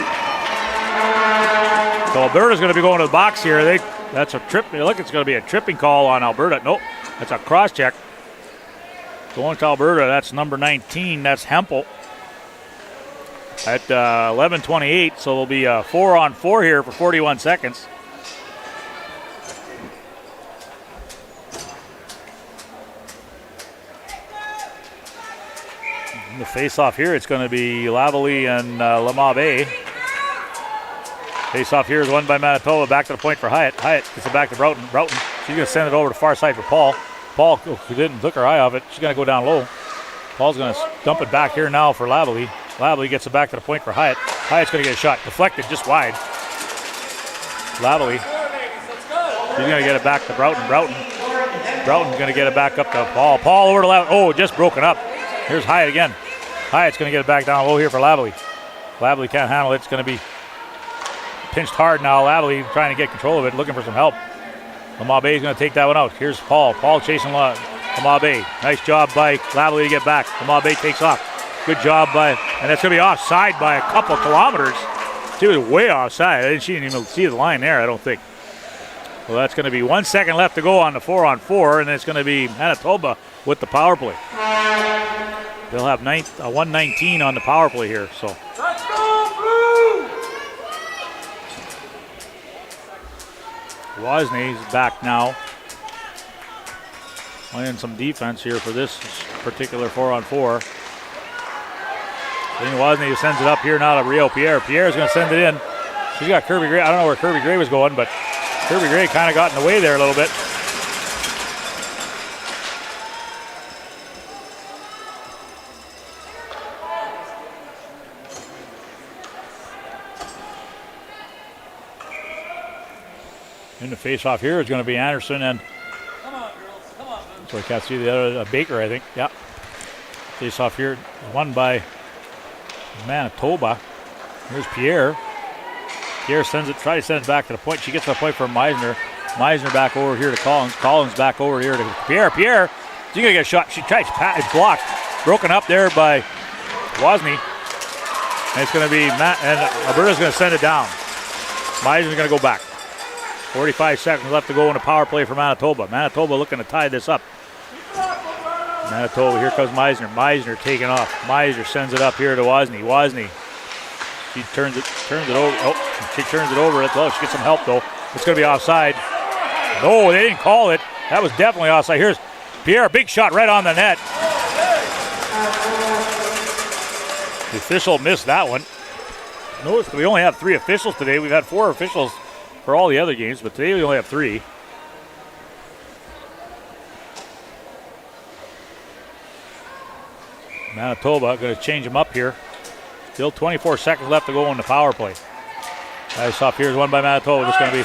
So Alberta's going to be going to the box here. That's a trip. Look, it's going to be a tripping call on Alberta. Nope. That's a cross check. Going to Alberta, that's number 19. That's Hempel. At 11:28, so there'll be a 4-on-4 here for 41 seconds. In the face-off here, it's going to be Lavalley and Lemabe. Face-off here is won by Manitoba. Back to the point for Hyatt. Hyatt gets it back to Broughton. Broughton, she's going to send it over to the far side for Paul. Paul, who didn't took her eye off it, she's going to go down low. Paul's going to dump it back here now for Lavalley. Lavalley gets it back to the point for Hyatt. Hyatt's going to get a shot. Deflected just wide. Lavalley. She's going to get it back to Broughton. Broughton's going to get it back up to Paul. Paul over to Lavalley. Oh, just broken up. Here's Hyatt again. Hyatt's going to get it back down low here for Lavalley. Lavalley can't handle it. It's going to be pinched hard now. Lavalley trying to get control of it, looking for some help. Lemabe is going to take that one out. Here's Paul. Paul chasing Lemabe. Nice job by Lavalley to get back. Lemabe takes off. Good job by, and that's going to be offside by a couple kilometers. She was way offside. She didn't even see the line there, I don't think. Well, that's going to be 1 second left to go on the 4-on-4, and it's going to be Manitoba with the power play. They'll have 1:19 on the power play here. So. Let's go, Blue! Wozney's back now. Playing some defense here for this particular 4-on-4. Then Wozney sends it up here now to Rio Pierre. Pierre's going to send it in. She's got Kirby Gray. I don't know where Kirby Gray was going, but Kirby Gray kind of got in the way there a little bit. In the face-off here is going to be Anderson and so I can't see the other Baker, I think. Yeah. Face-off here won by Manitoba. Here's Pierre. Pierre tries to send it back to the point. She gets the point from Meisner. Meisner back over here to Collins. Collins back over here to Pierre. Pierre, she's going to get a shot. She tries, it's blocked. Broken up there by Wozni. And it's going to be Matt, and Alberta's going to send it down. Meisner's going to go back. 45 seconds left to go in a power play for Manitoba. Manitoba looking to tie this up. Manitoba, here comes Meisner. Meisner taking off. Meisner sends it up here to Wozni. Wozni, she turns it over. Oh, she turns it over. Oh, she gets some help though. It's going to be offside. No, they didn't call it. That was definitely offside. Here's Pierre, big shot right on the net. The official missed that one. Notice we only have 3 officials today. We've had 4 officials for all the other games, but today we only have 3. Manitoba going to change them up here. Still 24 seconds left to go in the power play. Nice off here is won by Manitoba. It's going to be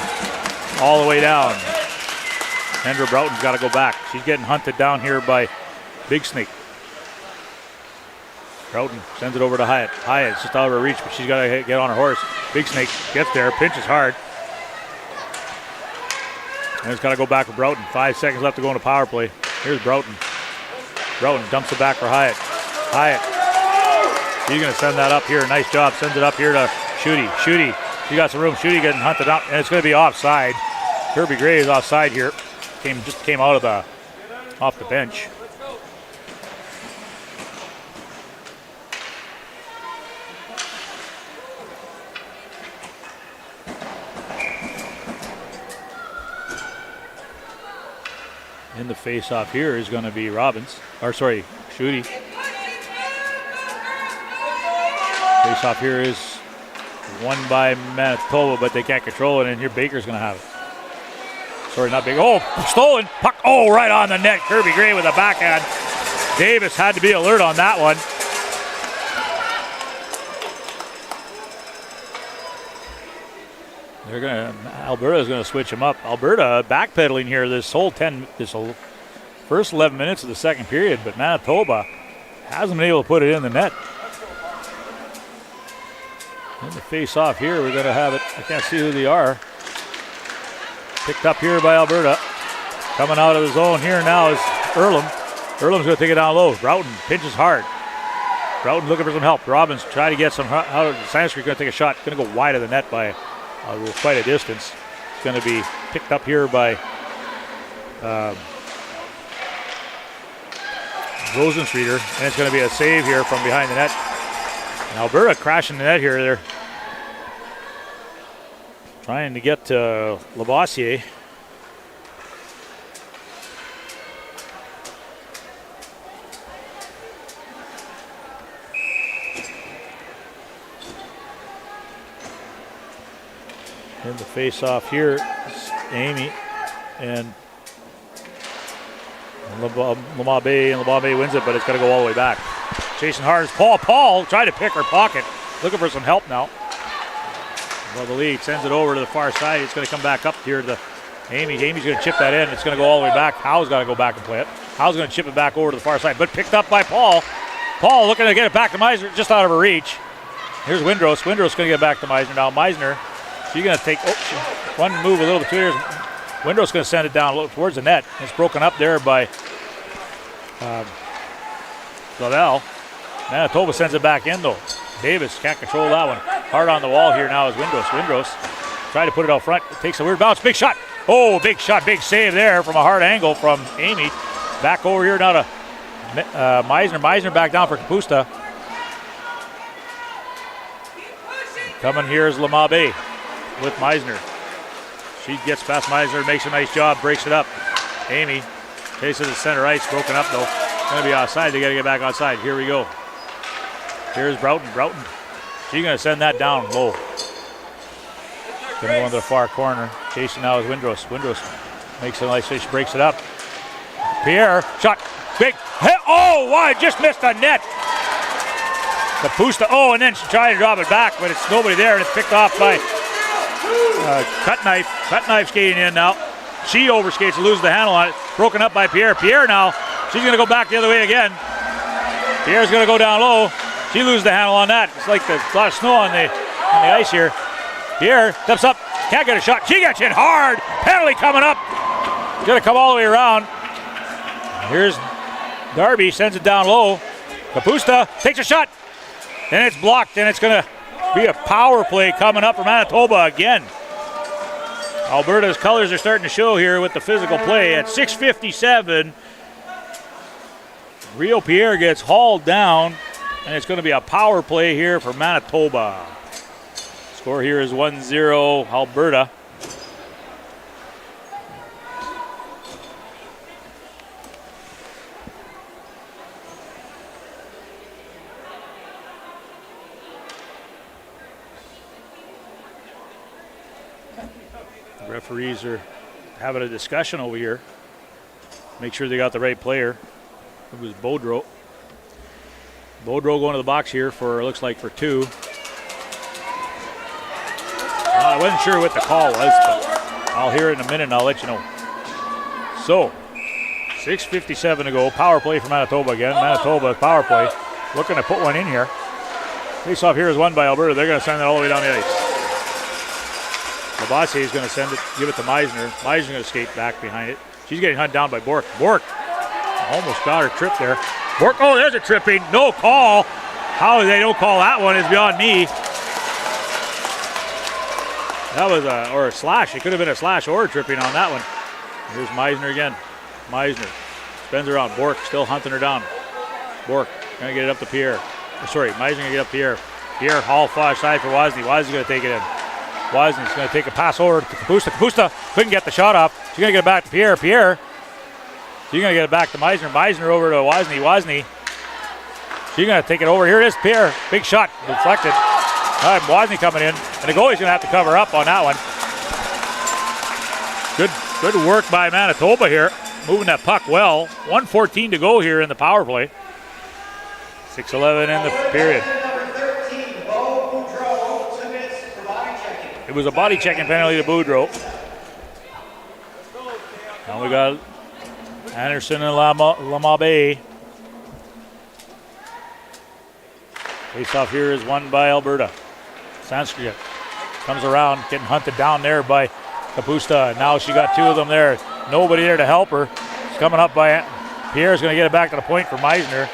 all the way down. Kendra Broughton's got to go back. She's getting hunted down here by Big Snake. Broughton sends it over to Hyatt. Hyatt's just out of her reach, but she's got to get on her horse. Big Snake gets there, pinches hard. And it's got to go back with Broughton. 5 seconds left to go in the power play. Here's Broughton. Broughton dumps it back for Hyatt. Hyatt. She's going to send that up here. Nice job. Sends it up here to Schutte. Schutte. She got some room. Schutte getting hunted up, and it's going to be offside. Kirby Gray is offside here. Just came out of off the bench. In the face-off here is going to be Schutte. Face-off here is won by Manitoba, but they can't control it, and here Baker's going to have it. Sorry, not Baker. Oh, stolen. Puck. Oh, right on the net. Kirby Gray with a backhand. Davis had to be alert on that one. Alberta's going to switch him up. Alberta backpedaling here this whole first 11 minutes of the second period, but Manitoba hasn't been able to put it in the net. In the face-off here, we're going to have it. I can't see who they are. Picked up here by Alberta. Coming out of the zone here now is Earlham. Earlham's going to take it down low. Broughton pinches hard. Broughton looking for some help. Robbins trying to get some out. Sanskrit going to take a shot. Going to go wide of the net by quite a distance. It's going to be picked up here by Rosenstreeter, and it's going to be a save here from behind the net. And Alberta crashing the net here. They're trying to get to Lavoisier. In the face-off here is Amy and Lamabé, and Lamabé wins it, but it's got to go all the way back. Chasing hard is Paul. Paul tried to pick her pocket. Looking for some help now. Well, the lead sends it over to the far side. It's going to come back up here to Amy. Amy's going to chip that in. It's going to go all the way back. Howe's got to go back and play it. Howe's going to chip it back over to the far side, but picked up by Paul. Paul looking to get it back to Meisner, just out of her reach. Here's Windros. Windros going to get back to Meisner now. Meisner, she's going to take one move a little bit too. Here's Windros going to send it down a little towards the net. It's broken up there by Lavelle. Manitoba sends it back in though. Davis can't control that one. Hard on the wall here now is Windros. Windros trying to put it out front. It takes a weird bounce. Big shot. Oh, big shot. Big save there from a hard angle from Amy. Back over here now to Meisner. Meisner back down for Kapusta. Coming here is Lamabé with Meisner. She gets past Meisner, makes a nice job, breaks it up. Amy chases the center ice, broken up though. Going to be outside. They got to get back outside. Here we go. Here's Broughton. Broughton. She's going to send that down low. Going to go into the far corner. Chasing now is Windros. Windros makes a nice fish, breaks it up. Pierre, shot, big hit. Oh, wide, just missed the net. Kapusta, and then she tried to drop it back, but it's nobody there, and it's picked off by Cut knife skating in now. She overskates, loses the handle on it. Broken up by Pierre. Pierre now, she's going to go back the other way again. Pierre's going to go down low. She loses the handle on that. It's like there's a lot of snow on the ice here. Pierre steps up, can't get a shot. She gets hit hard. Penalty coming up. Going to come all the way around. Here's Darby, sends it down low. Kapusta takes a shot, and it's blocked, and it's going to be a power play coming up for Manitoba again. Alberta's colors are starting to show here with the physical play at 6:57. Rio Pierre gets hauled down, and it's going to be a power play here for Manitoba. Score here is 1-0 Alberta. The referees are having a discussion over here. Make sure they got the right player. It was Boudreau. Boudreau going to the box here for, looks like, for 2. I wasn't sure what the call was, but I'll hear it in a minute and I'll let you know. So, 6:57 to go. Power play for Manitoba again. Manitoba power play. Looking to put one in here. Face off here is won by Alberta. They're going to send it all the way down the ice. Labassiere is going to send it, give it to Meisner. Meisner's going to skate back behind it. She's getting hunted down by Bork. Bork almost got her trip there. Bork, oh, there's a tripping. No call. How they don't call that one is beyond me. That was a slash. It could have been a slash or a tripping on that one. Here's Meisner again. Meisner spins around. Bork still hunting her down. Bork going to get it up to Pierre. Sorry, Meisner going to get up to Pierre. Pierre haul far side for Wozni. Wozny's going to take it in. Wozny's going to take a pass over to Kapusta. Kapusta couldn't get the shot off. She's going to get it back to Pierre. Pierre. She's going to get it back to Meisner. Meisner over to Wozni. Wozni. She's going to take it over. Here it is, Pierre. Big shot. Deflected. All right, Wozni coming in. And the goalie's going to have to cover up on that one. Good work by Manitoba here. Moving that puck well. 1:14 to go here in the power play. 6:11 in the period. It was a body checking penalty to Boudreau. Now we got Anderson and Lamabe. Face off here is won by Alberta. Sanskrit comes around, getting hunted down there by Kapusta. Now she got 2 of them there. Nobody there to help her. She's coming up by Pierre's going to get it back to the point for Meisner.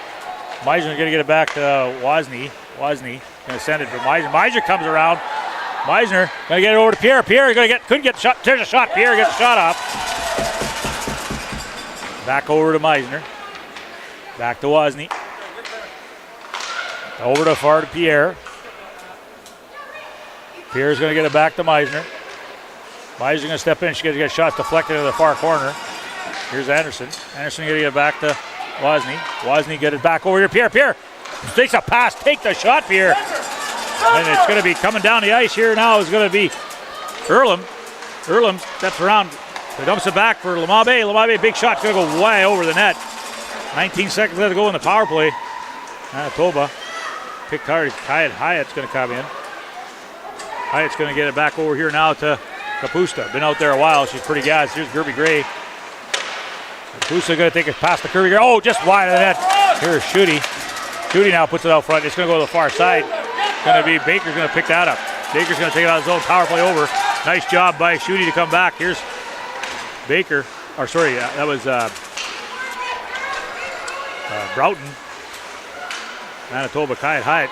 Meisner's going to get it back to Wozni. Wozni going to send it for Meisner. Meisner comes around. Meisner going to get it over to Pierre. Pierre couldn't get the shot. There's a shot. Pierre gets the shot off. Back over to Meisner. Back to Wozni. Over to far to Pierre. Pierre's going to get it back to Meisner. Meisner's going to step in. She's going to get shots deflected to the far corner. Here's Anderson. Anderson going to get it back to Wozni. Wozni get it back over here. Pierre. Pierre takes a pass. Take the shot, Pierre. And it's going to be coming down the ice here now. Is going to be Earlham. Earlham steps around. He dumps it back for Lamabe. Lamabe, big shot. Going to go way over the net. 19 seconds left to go in the power play. Manitoba. Picked hard. Hyatt's going to come in. Hyatt's going to get it back over here now to Kapusta. Been out there a while. She's pretty gassed. Here's Kirby Gray. Kapusta going to take it past the Kirby Gray. Oh, just wide of the net. Here's Schutte. Schutte now puts it out front. It's going to go to the far side. Going to be Baker's going to pick that up. Baker's going to take it out of his own power play over. Nice job by Schutte to come back. Here's Baker. Or sorry, that was Broughton. Manitoba, Hyatt.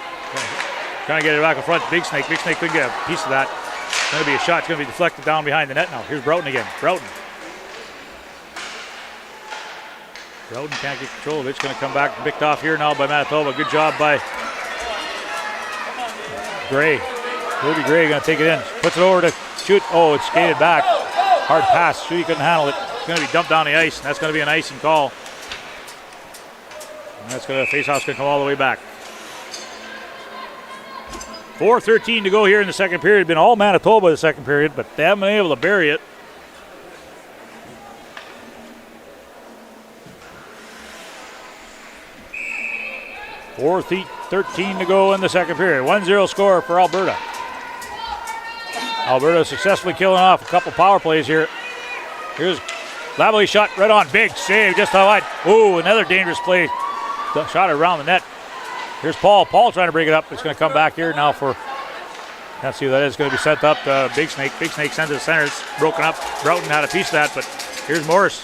Trying to get it back in front. Big Snake. Big Snake couldn't get a piece of that. It's going to be a shot. It's going to be deflected down behind the net now. Here's Broughton again. Broughton can't get control of it. It's going to come back picked off here now by Manitoba. Good job by Gray. Kirby Gray going to take it in. Puts it over to shoot. Oh, it's skated back. Hard pass. Schutte couldn't handle it. It's going to be dumped down the ice, and that's going to be an icing call. And that's going to, face-off's going to come all the way back. 4:13 to go here in the second period. Been all Manitoba the second period, but they haven't been able to bury it. .13 to go in the second period. 1-0 score for Alberta. Alberta successfully killing off a couple power plays here. Here's Lavalley shot right on. Big save just to wide. Ooh, another dangerous play. Shot around the net. Here's Paul. Paul trying to break it up. It's going to come back here now for, can't see who that is. It's going to be sent up to Big Snake. Big Snake sends it to the center. It's broken up. Broughton had a piece of that, but here's Morris.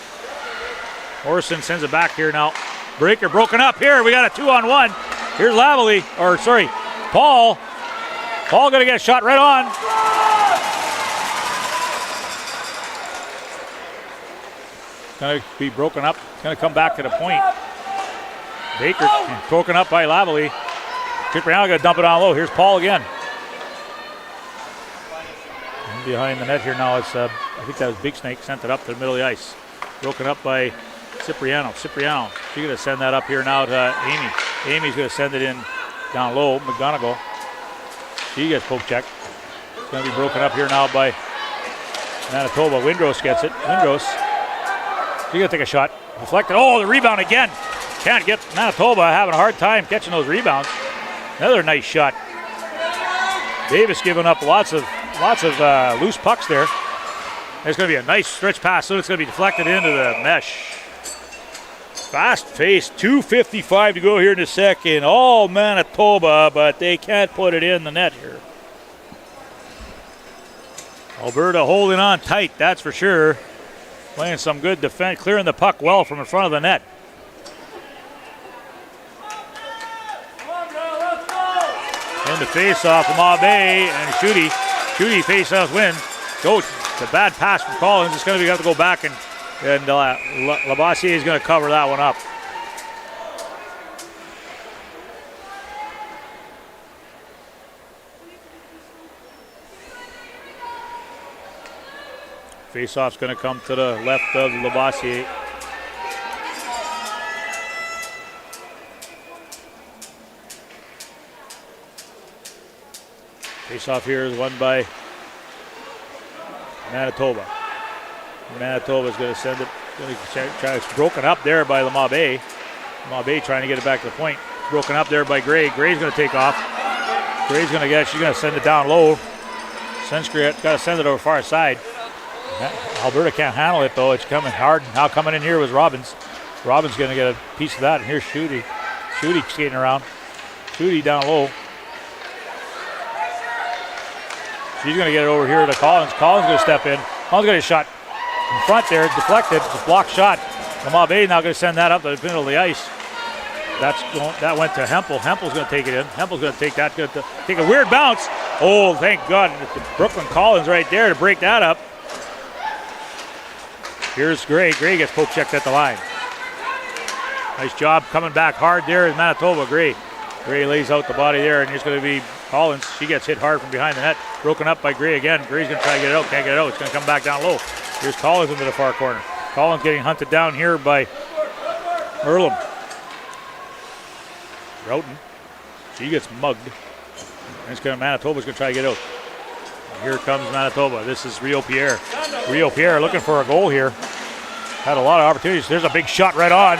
Morrison sends it back here now. Breaker broken up here. We got a 2-on-1. Here's Lavalley, or sorry, Paul. Paul going to get a shot right on. Going to be broken up. Going to come back to the point. Baker broken up by Lavalley. Cipriano going to dump it on low. Here's Paul again. And behind the net here now, it's I think that was Big Snake, sent it up to the middle of the ice. Broken up by Cipriano. Cipriano, she's going to send that up here now to Amy. Amy's going to send it in down low. McGonigal. She gets poke check. It's going to be broken up here now by Manitoba. Windros gets it. Windros. She's going to take a shot. Deflected. Oh, the rebound again. Can't get Manitoba having a hard time catching those rebounds. Another nice shot. Davis giving up lots of loose pucks there. There's going to be a nice stretch pass, so it's going to be deflected into the mesh. Fast pace, 2:55 to go here in the second. All Manitoba, but they can't put it in the net here. Alberta holding on tight, that's for sure. Playing some good defense, clearing the puck well from in front of the net. In the face-off, Mabe and Shooty face-off win. Go. It's a bad pass from Collins. It's going to have to go back, and Labossiere is going to cover that one up. Face-off's going to come to the left of Labossiere. Face-off here is won by Manitoba. Manitoba's going to send it. It's broken up there by Lamabe. Lamabe trying to get it back to the point. Broken up there by Gray. Gray's going to take off. Gray's going to get it. She's going to send it down low. Senskriet got to send it over far side. Alberta can't handle it though. It's coming hard. Now coming in here was Robbins. Robbins going to get a piece of that. And here's Shooty. Shooty skating around. Shooty down low. She's going to get it over here to Collins. Collins going to step in. Collins going to get a shot in front there. Deflected. It's a blocked shot. Lamabe now going to send that up to the middle of the ice. That went to Hempel. Hempel's going to take it in. Hempel's going to take that. Going to take a weird bounce. Oh, thank God. Brooklyn Collins right there to break that up. Here's Gray. Gray gets poke checked at the line. Nice job coming back hard there is Manitoba. Gray lays out the body there, and it's going to be Collins. She gets hit hard from behind the net. Broken up by Gray again. Gray's going to try to get it out. Can't get it out. It's going to come back down low. Here's Collins into the far corner. Collins getting hunted down here by Earlham. Broughton. She gets mugged. And Manitoba's going to try to get out. And here comes Manitoba. This is Rio Pierre. Rio Pierre looking for a goal here. Had a lot of opportunities. There's a big shot right on.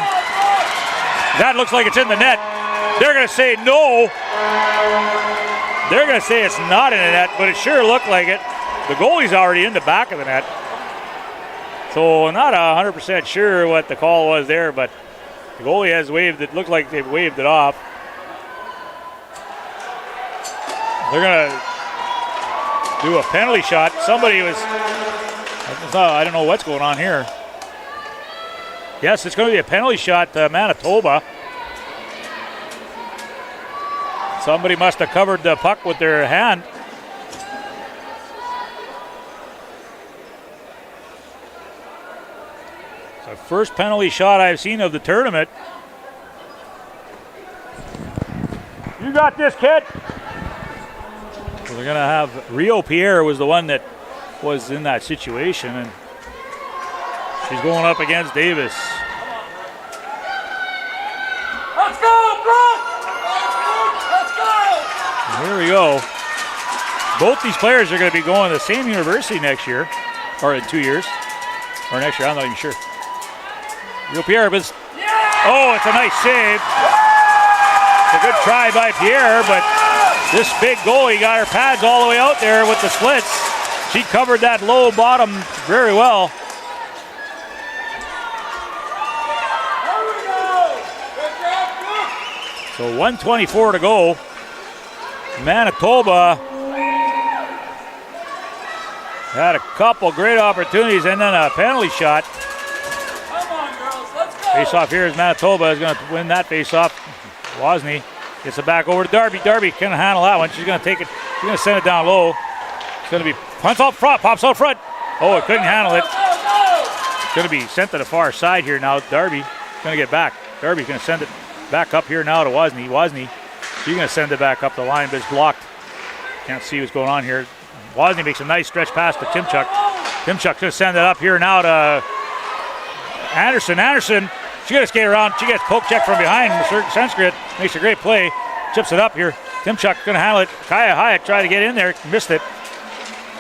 That looks like it's in the net. They're going to say no. They're going to say it's not in the net, but it sure looked like it. The goalie's already in the back of the net. So not 100% sure what the call was there, but the goalie has waved it. Looked like they waved it off. They're going to do a penalty shot. Somebody was, I don't know what's going on here. Yes, it's going to be a penalty shot to Manitoba. Somebody must have covered the puck with their hand. It's the first penalty shot I've seen of the tournament. You got this, kid. So they're going to have Rio Pierre was the one that was in that situation, and she's going up against Davis. Let's go, Brooke! Let's go! And here we go. Both these players are going to be going to the same university next year, or in 2 years, or next year, I'm not even sure. Rio Pierre was, oh, it's a nice save. It's a good try by Pierre, but this big goalie got her pads all the way out there with the splits. She covered that low bottom very well. There we go. Good job, Brooke. So 1:24 to go. Manitoba had a couple great opportunities and then a penalty shot. Come on, girls. Let's go. Face-off here is Manitoba is going to win that face-off. Wozni gets it back over to Darby. Darby can handle that one. She's going to take it. She's going to send it down low. It's going to be punts out front, pops out front. Oh, it couldn't handle it. Go, go. It's going to be sent to the far side here now. Darby going to get back. Darby's going to send it back up here now to Wozni. Wozni, she's going to send it back up the line, but it's blocked. Can't see what's going on here. Wozni makes a nice stretch pass to Timchuk. Timchuk's going to send it up here now to Anderson. Anderson, she got to skate around. She gets poke check from behind. Sanskrit makes a great play. Chips it up here. Timchuk going to handle it. Kaya Hayek tried to get in there. Missed it.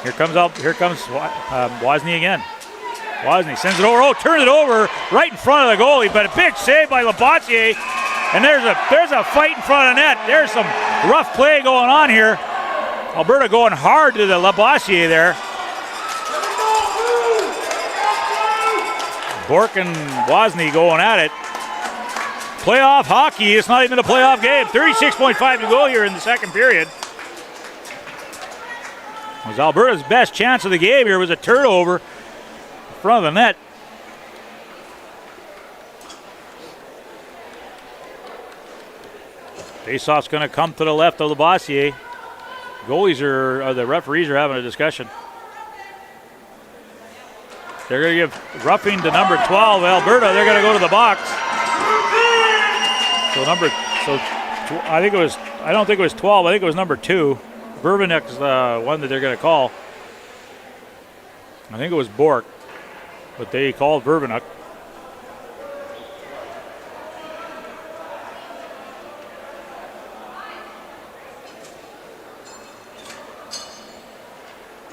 Here comes Wozni again. Wozni sends it over. Oh, turns it over right in front of the goalie. But a big save by Labossiere. And there's a fight in front of net. There's some rough play going on here. Alberta going hard to the Labossiere there. Bork and Wozni going at it. Playoff hockey. It's not even a playoff game. 36.5 to go here in the second period. It was Alberta's best chance of the game here. Was a turnover in front of the net. Faceoff's going to come to the left of Labossiere. The referees are having a discussion. They're going to give roughing to number 12, Alberta. They're going to go to the box. I don't think it was 12. I think it was number 2. Verbanek's the one that they're going to call. I think it was Bork, but they called Verbanek.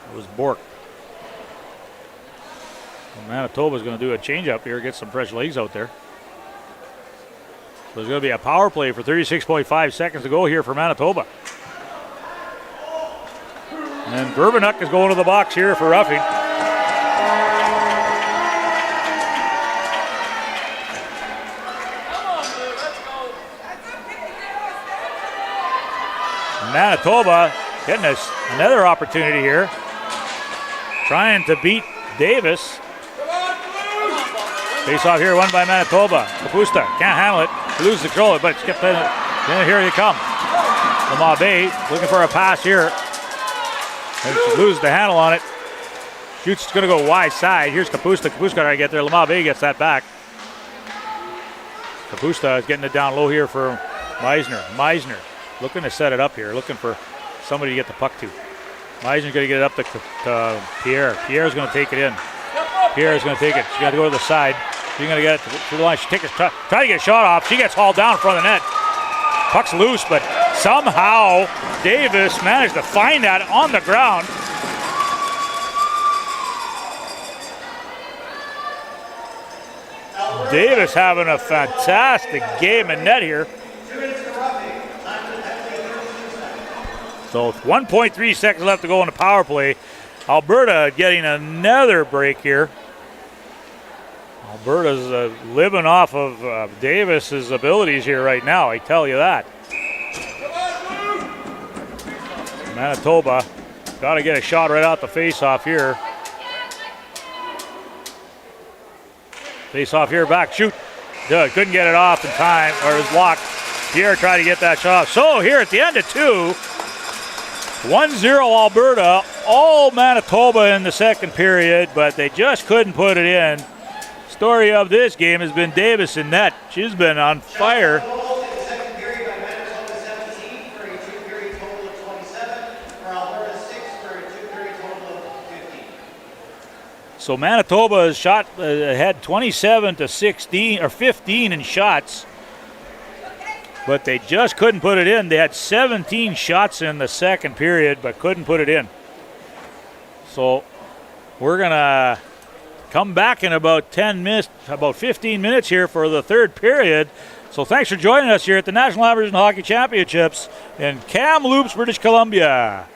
It was Bork. Well, Manitoba's going to do a change-up here, get some fresh legs out there. So there's going to be a power play for 36.5 seconds to go here for Manitoba. And Verbanek is going to the box here for roughing. Manitoba getting us another opportunity here. Trying to beat Davis. Face off here, won by Manitoba. Kapusta can't handle it. He loses the control, but it's kept in it. Then here they come. Lamabe looking for a pass here. And she loses the handle on it. Shoots, it's going to go wide side. Here's Kapusta. Kapusta got to get there. Lamabe gets that back. Kapusta is getting it down low here for Meisner. Meisner looking to set it up here. Looking for somebody to get the puck to. Meisner's going to get it up to Pierre. Pierre's going to take it in. Pierre's going to take it. She's got to go to the side. She's going to get it to the line. She try to get a shot off. She gets hauled down in front of the net. Puck's loose, but somehow Davis managed to find that on the ground. Davis having a fantastic game in net here. So 1.3 seconds left to go in the power play. Alberta getting another break here. Alberta's living off of Davis's abilities here right now, I tell you that. Manitoba got to get a shot right out the face-off here. Face-off here, back, shoot. Good, couldn't get it off in time, or it was blocked. Pierre tried to get that shot off. So here at the end of 2, 1-0 Alberta, all Manitoba in the second period, but they just couldn't put it in. Story of this game has been Davis in net. She's been on fire. So Manitoba has had 27 to 16 or 15 in shots, but they just couldn't put it in. They had 17 shots in the second period, but couldn't put it in. So we're gonna come back in about 15 minutes here for the third period. So thanks for joining us here at the National Aboriginal Hockey Championships in Kamloops, British Columbia.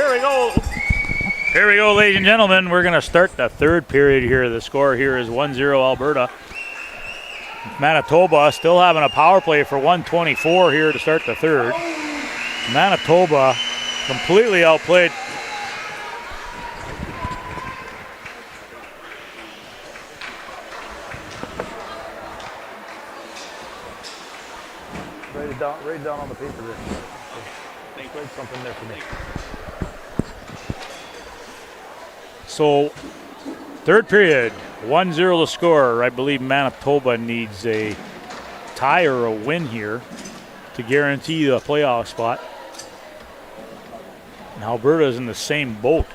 here we go. Here we go, ladies and gentlemen. We're going to start the third period here. The score here is 1-0 Alberta. Manitoba still having a power play for 1:24 here to start the third. Manitoba completely outplayed. Write it down on the paper there. Write something there for me. So, third period, 1-0 the score. I believe Manitoba needs a tie or a win here to guarantee the playoff spot. And Alberta's in the same boat.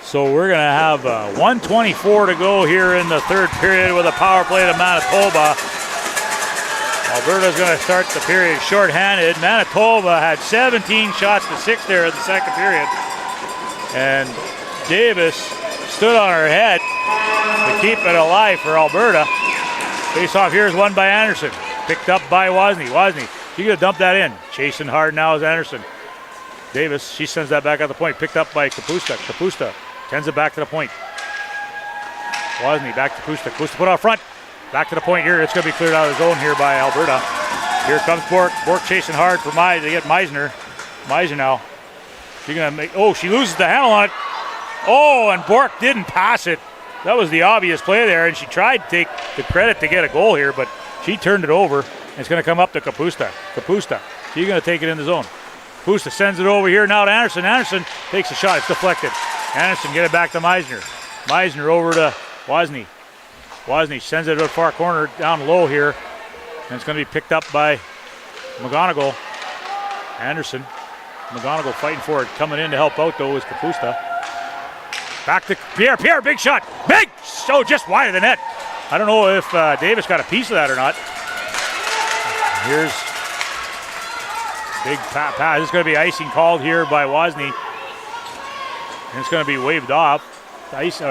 So we're going to have 1:24 to go here in the third period with a power play to Manitoba. Alberta's going to start the period shorthanded. Manitoba had 17 shots to 6 there in the second period. And Davis stood on her head to keep it alive for Alberta. Face-off here is won by Anderson. Picked up by Wozni. Wozni, she's going to dump that in. Chasing hard now is Anderson. Davis, she sends that back at the point. Picked up by Kapusta. Kapusta sends it back to the point. Wozni back to Kapusta. Kapusta put out front. Back to the point here. It's going to be cleared out of the zone here by Alberta. Here comes Bork. Bork chasing hard for to get Meisner. Meisner now. She's going to make. Oh, she loses the handle on it. Oh, and Bork didn't pass it. That was the obvious play there, and she tried to take the credit to get a goal here, but she turned it over. And it's going to come up to Kapusta. Kapusta. She's going to take it in the zone. Kapusta sends it over here now to Anderson. Anderson takes a shot. It's deflected. Anderson get it back to Meisner. Meisner over to Wozni. Wozni sends it to the far corner down low here. And it's going to be picked up by McGonigal. Anderson. McGonigal fighting for it. Coming in to help out though is Kapusta. Back to Pierre. Pierre, big shot. Big! So just wide of the net. I don't know if Davis got a piece of that or not. Here's big pass. It's going to be icing called here by Wozni. And it's going to be waved off. It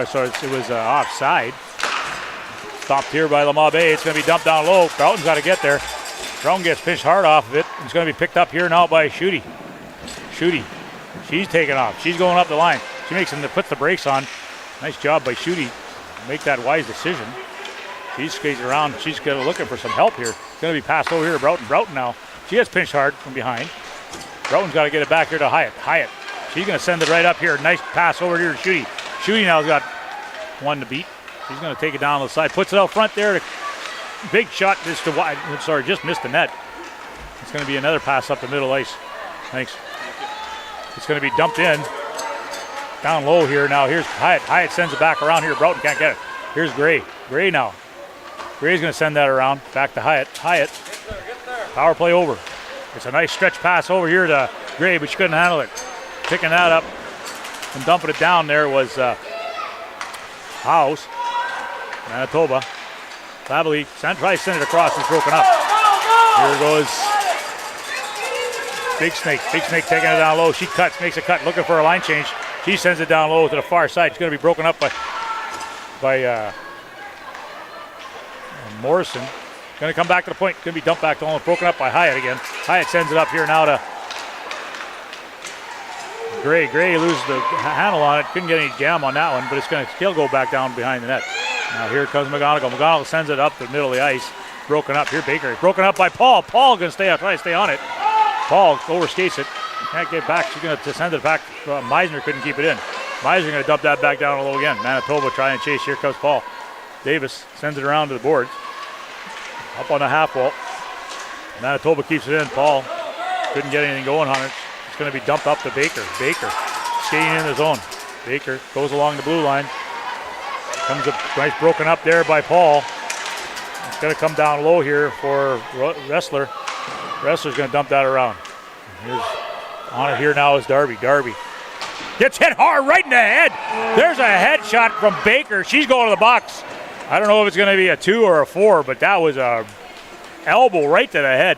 was offside. Stopped here by Lamabe. It's going to be dumped down low. Broughton's got to get there. Broughton gets pinched hard off of it. It's going to be picked up here now by Schutte. Schutte. She's taking off. She's going up the line. She puts the brakes on. Nice job by Schutte. Make that wise decision. She's skating around. She's looking for some help here. It's going to be passed over here to Broughton. Broughton now. She gets pinched hard from behind. Broughton's got to get it back here to Hyatt. Hyatt. She's going to send it right up here. Nice pass over here to Schutte. Schutte now's got one to beat. She's going to take it down to the side. Puts it out front there. Big shot. Just missed the net. It's going to be another pass up the middle ice. Thanks. It's going to be dumped in. Down low here now. Here's Hyatt. Hyatt sends it back around here. Broughton can't get it. Here's Gray. Gray now. Gray's going to send that around. Back to Hyatt. Hyatt. Power play over. It's a nice stretch pass over here to Gray, but she couldn't handle it. Picking that up and dumping it down there was House. Manitoba. Babely tries to send it across. It's broken up. Here goes Big Snake. Big Snake taking it down low. She cuts, makes a cut, looking for a line change. She sends it down low to the far side. It's going to be broken up by Morrison. Going to come back to the point. Going to be dumped back to home. Broken up by Hyatt again. Hyatt sends it up here now to Gray. Gray loses the handle on it. Couldn't get any jam on that one, but it's going to still go back down behind the net. Now here comes McGonigal. McGonigal sends it up the middle of the ice. Broken up here. Baker. Broken up by Paul. Paul going to try to stay on it. Paul overskates it. Can't get back. She's going to send it back. Meisner couldn't keep it in. Meisner going to dump that back down low again. Manitoba trying to chase. Here comes Paul. Davis sends it around to the boards. Up on the half wall. Manitoba keeps it in. Paul couldn't get anything going on it. It's going to be dumped up to Baker. Baker skating in the zone. Baker goes along the blue line. Comes up nice broken up there by Paul. It's going to come down low here for Wrestler. Wrestler's going to dump that around. Here's on it here now is Darby. Darby gets hit hard right in the head. There's a headshot from Baker. She's going to the box. I don't know if it's going to be a 2 or a 4, but that was a elbow right to the head.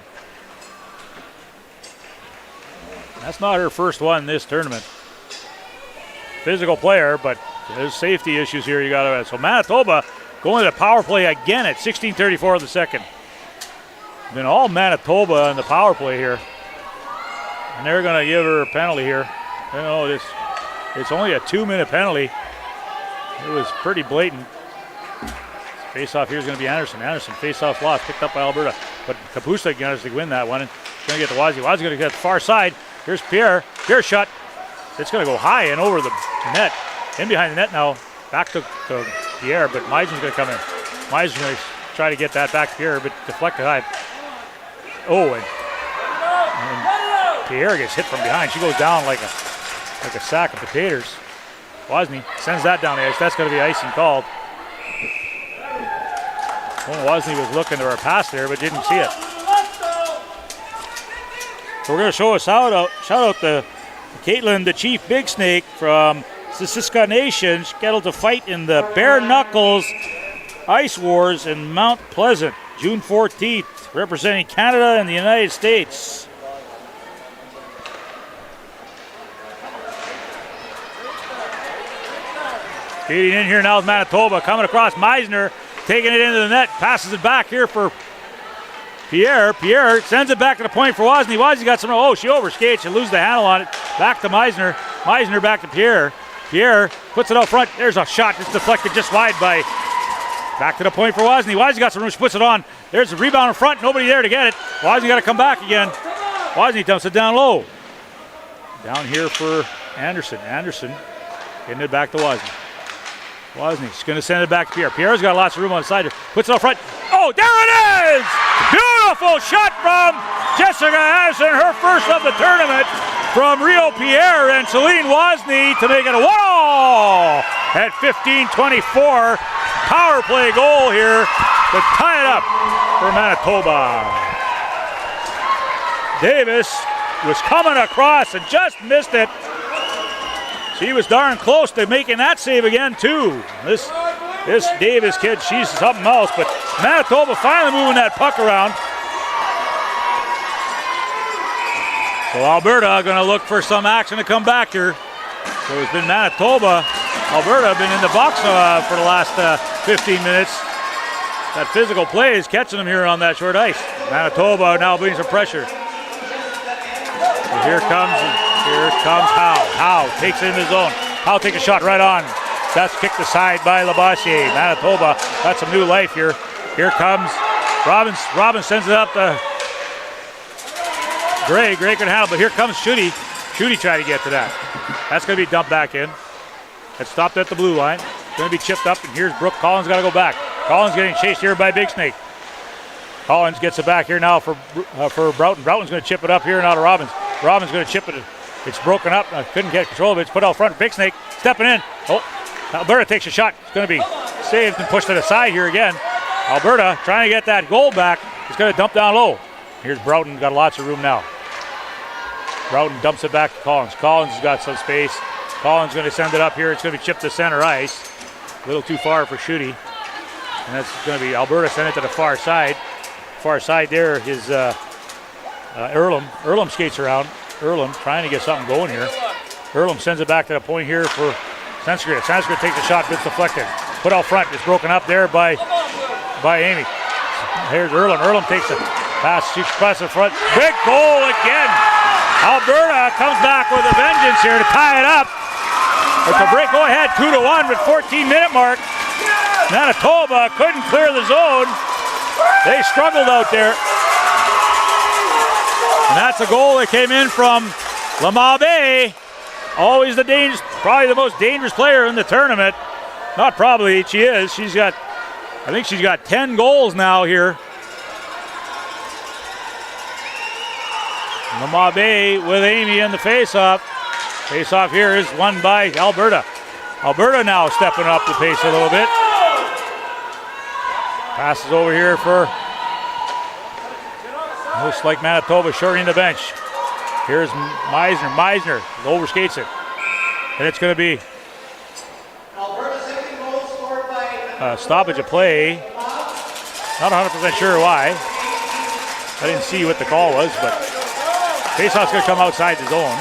That's not her first one in this tournament. Physical player, but there's safety issues here you got to have. So Manitoba going to the power play again at 16:34 of the second. Been all Manitoba in the power play here. And they're going to give her a penalty here. You know, it's only a 2-minute penalty. It was pretty blatant. Face-off here is going to be Anderson. Anderson, face-off lost, picked up by Alberta. But Kapusek managed to win that one. And going to get to Wazzy. Wazzy's going to get the far side. Here's Pierre. Pierre shot. It's going to go high and over the net. In behind the net now. Back to Pierre, but Meisner's going to come in. Meisner's going to try to get that back to Pierre, but deflected high. Oh, and Pierre gets hit from behind. She goes down like a sack of potatoes. Wozni sends that down the ice. That's going to be icing called. Oh, Wozni was looking to her pass there, but didn't see it. So we're going to show a shout out to Caitlin, the Chief Big Snake from the Siska Nation, scheduled to fight in the Bare Knuckles Ice Wars in Mount Pleasant, June 14th, representing Canada and the United States. Skating in here now with Manitoba, coming across Meisner, taking it into the net, passes it back here for Pierre. Pierre sends it back to the point for Wozni. Wozni got some, she overskates, she loses the handle on it. Back to Meisner. Meisner back to Pierre. Pierre puts it out front. There's a shot that's deflected just wide by. Back to the point for Wozni. Wozni got some room. She puts it on. There's a rebound in front. Nobody there to get it. Wozni got to come back again. Wozni dumps it down low. Down here for Anderson. Anderson getting it back to Wozni. Wozny's going to send it back to Pierre. Pierre's got lots of room on the side here. Puts it out front. Oh, there it is! Beautiful shot from Jessica Anderson. Her first of the tournament from Rio Pierre and Celine Wozni to make it a 1-all at 15:24. Power play goal here to tie it up for Manitoba. Davis was coming across and just missed it. She was darn close to making that save again too. This Davis kid, she's something else, but Manitoba finally moving that puck around. So Alberta going to look for some action to come back here. So it's been Manitoba. Alberta been in the box for the last 15 minutes. That physical play is catching them here on that short ice. Manitoba now bringing some pressure. So here comes Howe. Howe takes it in his zone. Howe takes a shot right on. That's kicked aside by Labassiere. Manitoba got some new life here. Here comes Robbins. Robbins sends it up to Gray. Gray can handle, but here comes Schutte. Schutte tried to get to that. That's going to be dumped back in. It stopped at the blue line. Going to be chipped up, and here's Brooke. Collins got to go back. Collins getting chased here by Big Snake. Collins gets it back here now for Broughton. Broughton's going to chip it up here now to Robbins. Robbins going to chip it. It's broken up. Couldn't get control of it. It's put out front. Big Snake stepping in. Oh, Alberta takes a shot. It's going to be saved and pushed to the side here again. Alberta trying to get that goal back. It's going to dump down low. Here's Broughton. Got lots of room now. Broughton dumps it back to Collins. Collins has got some space. Collins going to send it up here. It's going to be chipped to center ice. A little too far for Schutte. And that's going to be Alberta send it to the far side. Far side there is Earlham. Earlham skates around. Earlham trying to get something going here. Earlham sends it back to the point here for Sanskrit. Sanskrit takes a shot, but it's deflected. Put out front. It's broken up there by Amy. Here's Earlham. Earlham takes a pass. Shoots across the front. Big goal again. Alberta comes back with a vengeance here to tie it up. It's a break. Go ahead, 2-1 with 14-minute mark. Manitoba couldn't clear the zone. They struggled out there. And that's a goal that came in from Lamabe. Always probably the most dangerous player in the tournament. Not probably, she is. I think she's got 10 goals now here. Lamabe with Amy in the face-off. Face-off here is won by Alberta. Alberta now stepping up the pace a little bit. Passes over here for, looks like Manitoba shorting the bench. Here's Meisner. Meisner overskates it. And it's going to be stoppage of play. Not 100% sure why. I didn't see what the call was, but faceoff's going to come outside the zone.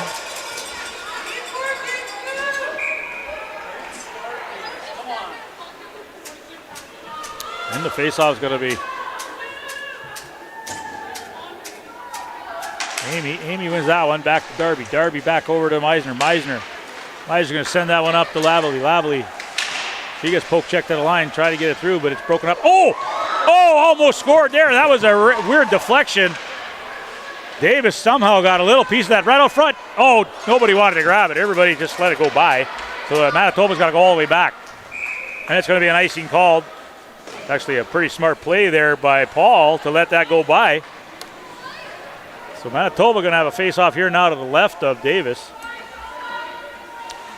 And the faceoff is going to be Amy wins that one. Back to Darby. Darby back over to Meisner. Meisner's going to send that one up to Lavely. Lavely. She gets poke checked to the line, try to get it through, but it's broken up. Oh, almost scored there. That was a weird deflection. Davis somehow got a little piece of that right out front. Oh, nobody wanted to grab it. Everybody just let it go by. So Manitoba's got to go all the way back. And it's going to be an icing called. Actually a pretty smart play there by Paul to let that go by. So Manitoba going to have a face-off here now to the left of Davis.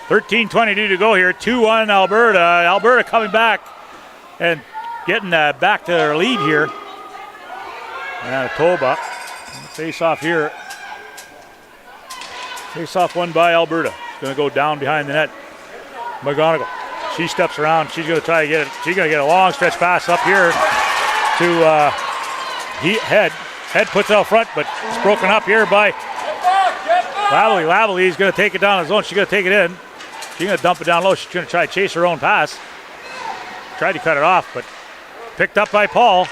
13:22 to go here. 2-1 Alberta. Alberta coming back and getting back to their lead here. Manitoba. Face-off here. Face-off won by Alberta. It's going to go down behind the net. McGonigal. She steps around. She's going to try to get it. She's going to get a long stretch pass up here to Head. Head puts it out front, but it's broken up here by Lavely. Lavely's going to take it down the zone. She's going to take it in. She's going to dump it down low. She's going to try to chase her own pass. Tried to cut it off, but picked up by Paul.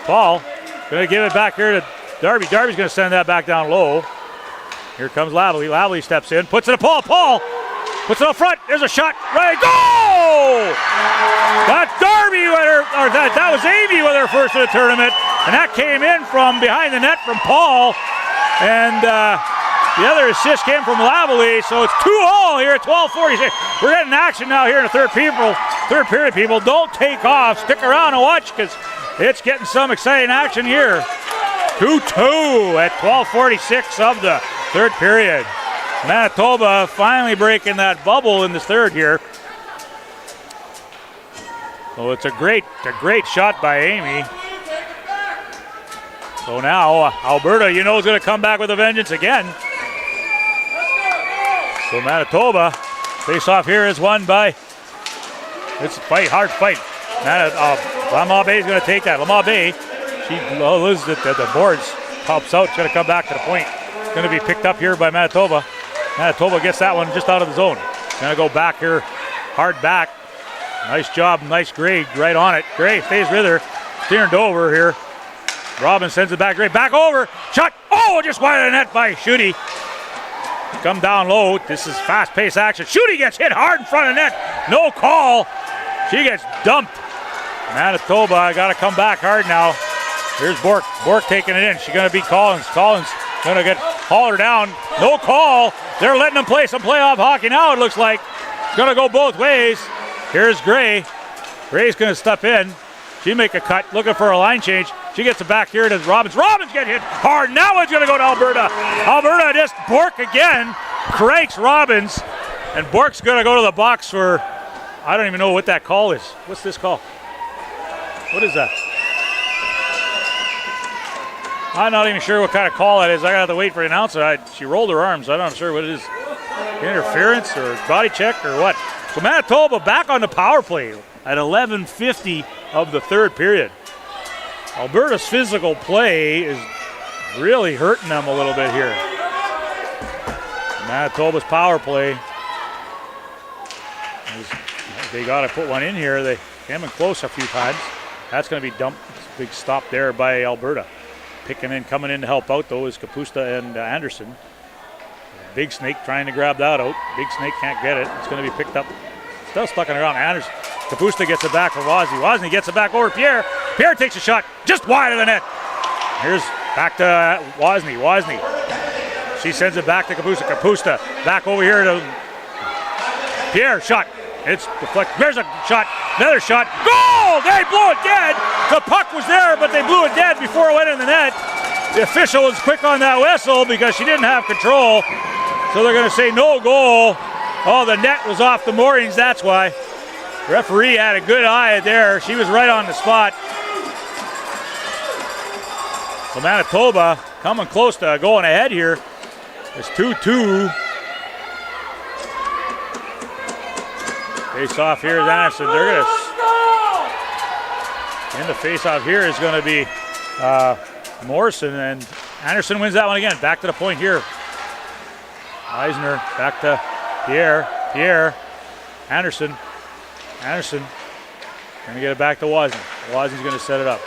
Paul going to give it back here to Darby. Darby's going to send that back down low. Here comes Lavely. Lavely steps in, puts it to Paul. Paul puts it up front. There's a shot. Right, go! That's Darby with her, or that was Amy with her first of the tournament, and that came in from behind the net from Paul, and the other assist came from Lavely. So it's 2-all here at 12:46. We're getting action now here in the third period. People, don't take off. Stick around and watch because it's getting some exciting action here. 2-2 at 12:46 of the third period. Manitoba finally breaking that bubble in the third here. So it's a great shot by Amy. So now Alberta, is going to come back with a vengeance again. So Manitoba, face-off here is won by. It's a fight, hard fight. Lamar is going to take that. Lamar, she loses it at the boards, pops out. She's going to come back to the point. It's going to be picked up here by Manitoba. Manitoba gets that one just out of the zone. Going to go back here, hard back. Nice job, nice Gray right on it. Gray stays with her, steered over here. Robin sends it back, Gray back over, shot, just wide of the net by Schutte. Come down low, this is fast-paced action. Schutte gets hit hard in front of net, no call. She gets dumped. Manitoba got to come back hard now. Here's Bork, Bork taking it in. She's going to beat Collins. Collins going to get hauled down, no call. They're letting them play some playoff hockey now, it looks like. It's going to go both ways. Here's Gray. Gray's going to step in. She make a cut, looking for a line change. She gets it back here to Robbins. Robbins get hit hard. Now it's going to go to Alberta. Alberta just Bork again. Cranks Robbins. And Bork's going to go to the box for, I don't even know what that call is. What's this call? What is that? I'm not even sure what kind of call that is. I got to wait for the announcer. She rolled her arms. I'm not sure what it is. Interference or body check or what. So Manitoba back on the power play at 11:50 of the third period. Alberta's physical play is really hurting them a little bit here. Manitoba's power play. They got to put one in here. They came in close a few times. That's going to be dumped. Big stop there by Alberta. Coming in to help out though is Kapusta and Anderson. Big Snake trying to grab that out. Big Snake can't get it. It's going to be picked up. Still stuck on the ground. Anderson. Kapusta gets it back for Wozni. Wozni gets it back over Pierre. Pierre takes a shot just wide of the net. Here's back to Wozni. Wozni. She sends it back to Kapusta. Kapusta back over here to Pierre. Shot. It's deflected. There's a shot. Another shot. Goal! They blew it dead. The puck was there, but they blew it dead before it went in the net. The official was quick on that whistle because she didn't have control. So they're going to say no goal. Oh, the net was off the moorings, that's why. Referee had a good eye there. She was right on the spot. So Manitoba coming close to going ahead here. It's 2-2. Face off here is Anderson. They're going to. In the face off here is going to be Morrison, and Anderson wins that one again. Back to the point here. Eisner back to Pierre. Pierre. Anderson. Anderson. Going to get it back to Wozni. Wozin's going to set it up.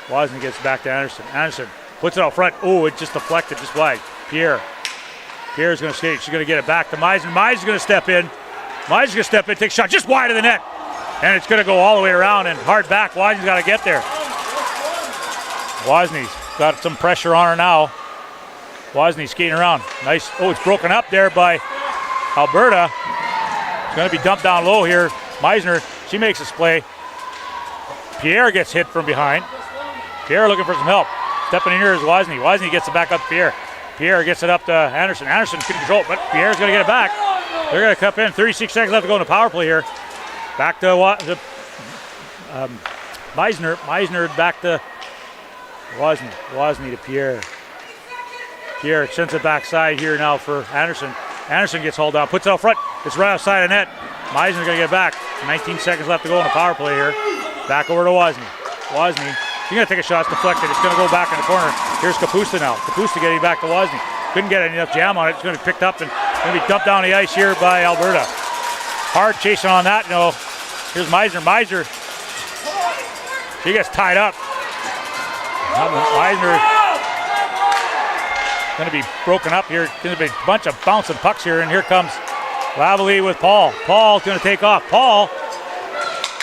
Wozni gets back to Anderson. Anderson Puts it out front. Oh, it just deflected just wide. Pierre's going to skate. She's going to get it back to Meisner. Meisner's going to step in. Take a shot just wide of the net. And it's going to go all the way around and hard back. Wozni has got to get there. Wozny's got some pressure on her now. Wozni skating around. Nice. Oh, it's broken up there by Alberta. It's going to be dumped down low here. Meisner, she makes a play. Pierre gets hit from behind. Pierre looking for some help. Stepping in here is Wozni. Wozni gets it back up to Pierre. Pierre gets it up to Anderson. Anderson can control it, but Pierre's going to get it back. They're going to cup in. 36 seconds left to go in the power play here. Back to Meisner. Meisner back to Wozni. Wozni to Pierre. Pierre sends it backside here now for Anderson. Anderson gets hauled down, puts it out front. It's right outside the net. Meisner's going to get it back. 19 seconds left to go in the power play here. Back over to Wozni. Wozni, she's going to take a shot. It's deflected. It's going to go back in the corner. Here's Kapusta now. Kapusta getting back to Wozni. Couldn't get enough jam on it. It's going to be picked up and going to be dumped down the ice here by Alberta. Hard chasing on that. No. Here's Meisner. Meisner. She gets tied up. Meisner going to be broken up here. Going to be a bunch of bouncing pucks here. And here comes Lavalley with Paul. Paul's going to take off. Paul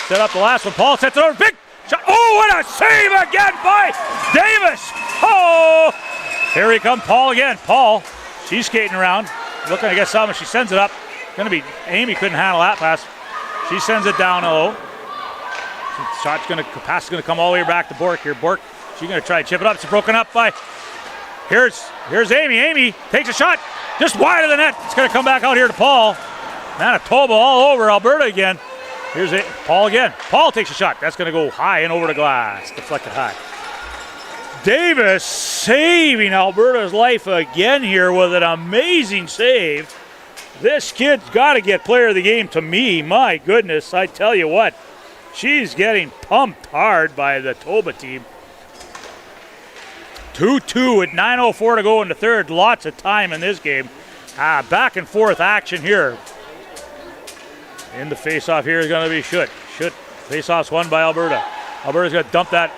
set up the last one. Paul sets it over. Big shot. Oh, what a save again by Davis. Oh, here he comes. Paul again. Paul, she's skating around. Looking to get something. She sends it up. Going to be, Amy couldn't handle that pass. She sends it down low. Shot's going to, pass is going to come all the way back to Bork here. Bork, she's going to try to chip it up. It's broken up by, here's Amy. Amy takes a shot just wide of the net. It's going to come back out here to Paul. Manitoba all over Alberta again. Here's it. Paul again. Paul takes a shot. That's going to go high and over the glass. Deflected high. Davis saving Alberta's life again here with an amazing save. This kid's got to get player of the game to me. My goodness, I tell you what. She's getting pumped hard by the Toba team. 2-2 with 9:04 to go in the third. Lots of time in this game. Back and forth action here. In the face-off here is going to be Schutt. Schutt, face-off's won by Alberta. Alberta's going to dump that.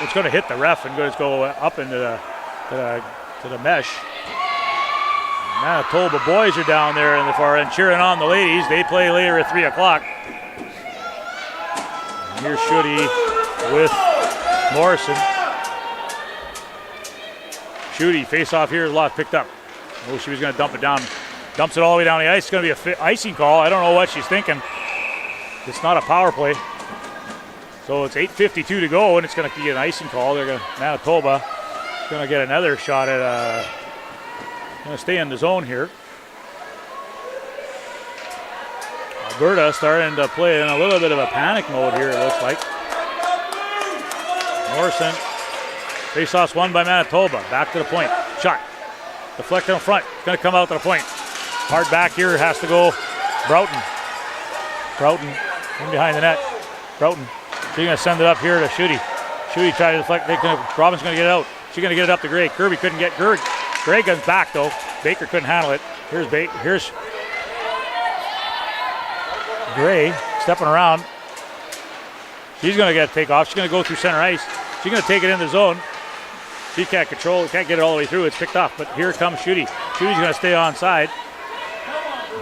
It's going to hit the ref and going to go up into the mesh. Manitoba boys are down there in the far end cheering on the ladies. They play later at 3 o'clock. Here's Schutte with Morrison. Schutte, face-off here is lost, picked up. Oh, she was going to dump it down. Dumps it all the way down the ice. It's going to be an icing call. I don't know what she's thinking. It's not a power play. So it's 8:52 to go, and it's going to be an icing call. Manitoba is going to get another shot at going to stay in the zone here. Alberta starting to play in a little bit of a panic mode here, it looks like. Morrison. Face-off's won by Manitoba. Back to the point. Shot. Deflected in front. It's going to come out to the point. Hard back here has to go Broughton. Broughton in behind the net. Broughton. She's going to send it up here to Schutte. Schutte tried to deflect. Robin's going to get it out. She's going to get it up to Gray. Kirby couldn't get Gray. Gray guns back though. Baker couldn't handle it. Here's Gray stepping around. She's going to get a takeoff. She's going to go through center ice. She's going to take it in the zone. She can't control it, can't get it all the way through. It's picked off, but here comes Schutte. Schutte's going to stay on side.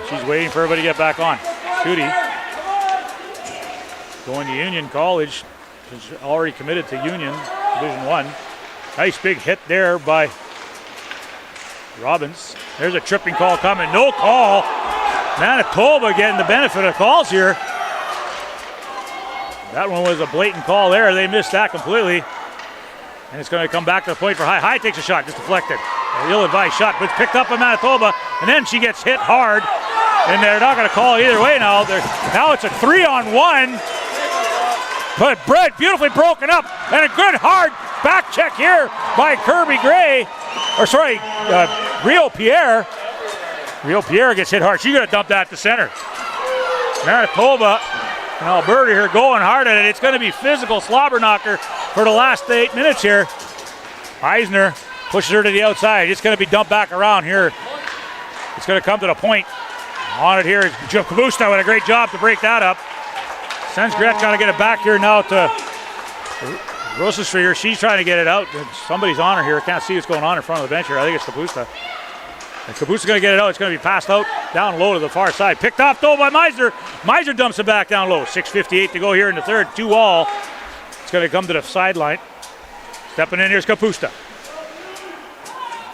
She's waiting for everybody to get back on. Schutte going to Union College. She's already committed to Union, Division 1. Nice big hit there by Robbins. There's a tripping call coming. No call. Manitoba getting the benefit of calls here. That one was a blatant call there. They missed that completely. And it's going to come back to the point for High. High takes a shot, just deflected. An ill-advised shot, but it's picked up by Manitoba. And then she gets hit hard. And they're not going to call either way now. Now it's a 3-on-1. But Brett beautifully broken up. And a good hard back check here by Kirby Gray. Rio Pierre. Rio Pierre gets hit hard. She's going to dump that to center. Manitoba and Alberta here going hard at it. It's going to be physical slobber knocker for the last 8 minutes here. Eisner pushes her to the outside. It's going to be dumped back around here. It's going to come to the point. On it here is Kapusta with a great job to break that up. Sens Gretsch trying to get it back here now to Rosenstriger, she's trying to get it out. Somebody's on her here. Can't see what's going on in front of the bench here. I think it's Kapusta. And Kapusta's going to get it out. It's going to be passed out down low to the far side. Picked off though by Meisner. Meisner dumps it back down low. 6:58 to go here in the third. 2-all. It's going to come to the sideline. Stepping in, here's Kapusta.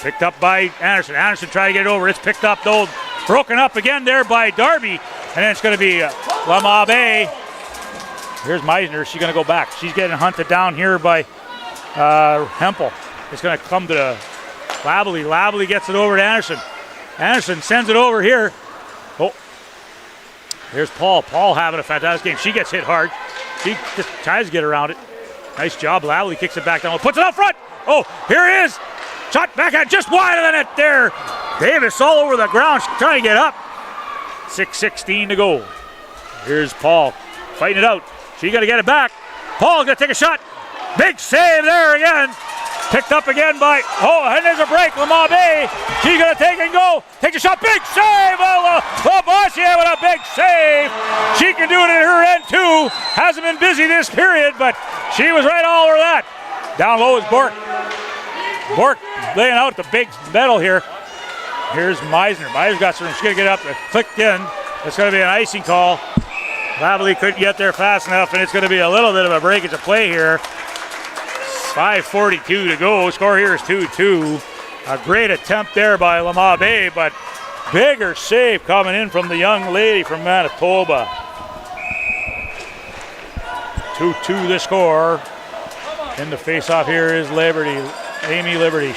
Picked up by Anderson. Anderson trying to get it over. It's picked up though. Broken up again there by Darby. And then it's going to be Lamabe. Here's Meisner. She's going to go back. She's getting hunted down here by Hempel. It's going to come to the Labely. Labely gets it over to Anderson. Anderson sends it over here. Oh, here's Paul. Paul having a fantastic game. She gets hit hard. She just tries to get around it. Nice job. Labely kicks it back down. Puts it out front. Oh, here it is. Shot back at just wide of the net there. Davis all over the ground trying to get up. 6:16 to go. Here's Paul fighting it out. She got to get it back. Paul's going to take a shot. Big save there again. Picked up again by, and there's a break. Lamabe, she's going to take and go. Takes a shot. Big save. Lavoisier with a big save. She can do it at her end too. Hasn't been busy this period, but she was right all over that. Down low is Bork. Bork laying out the big medal here. Here's Meisner. Meisner's got some room. She's going to get up and clicked in. It's going to be an icing call. Labely couldn't get there fast enough, and it's going to be a little bit of a breakage of play here. 5:42 to go. Score here is 2-2. A great attempt there by Lamabe, but bigger save coming in from the young lady from Manitoba. 2-2 the score. In the face-off here is Liberty. Amy Liberty.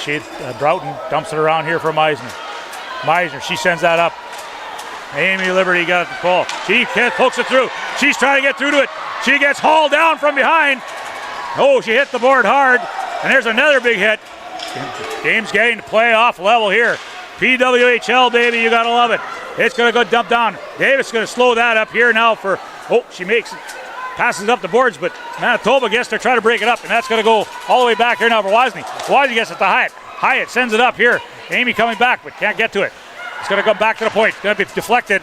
Broughton dumps it around here for Meisner. Meisner, she sends that up. Amy Liberty got it to Paul. She pokes it through. She's trying to get through to it. She gets hauled down from behind. Oh, she hit the board hard. And there's another big hit. Game's getting to play off level here. PWHL, baby, you gotta love it. It's gonna go dump down. Davis is gonna slow that up here now for, she makes it. Passes up the boards, but Manitoba gets there, try to break it up, and that's gonna go all the way back here now for Wozni. Wozni gets it to Hyatt. Hyatt sends it up here. Amy coming back, but can't get to it. It's going to come back to the point. It's going to be deflected.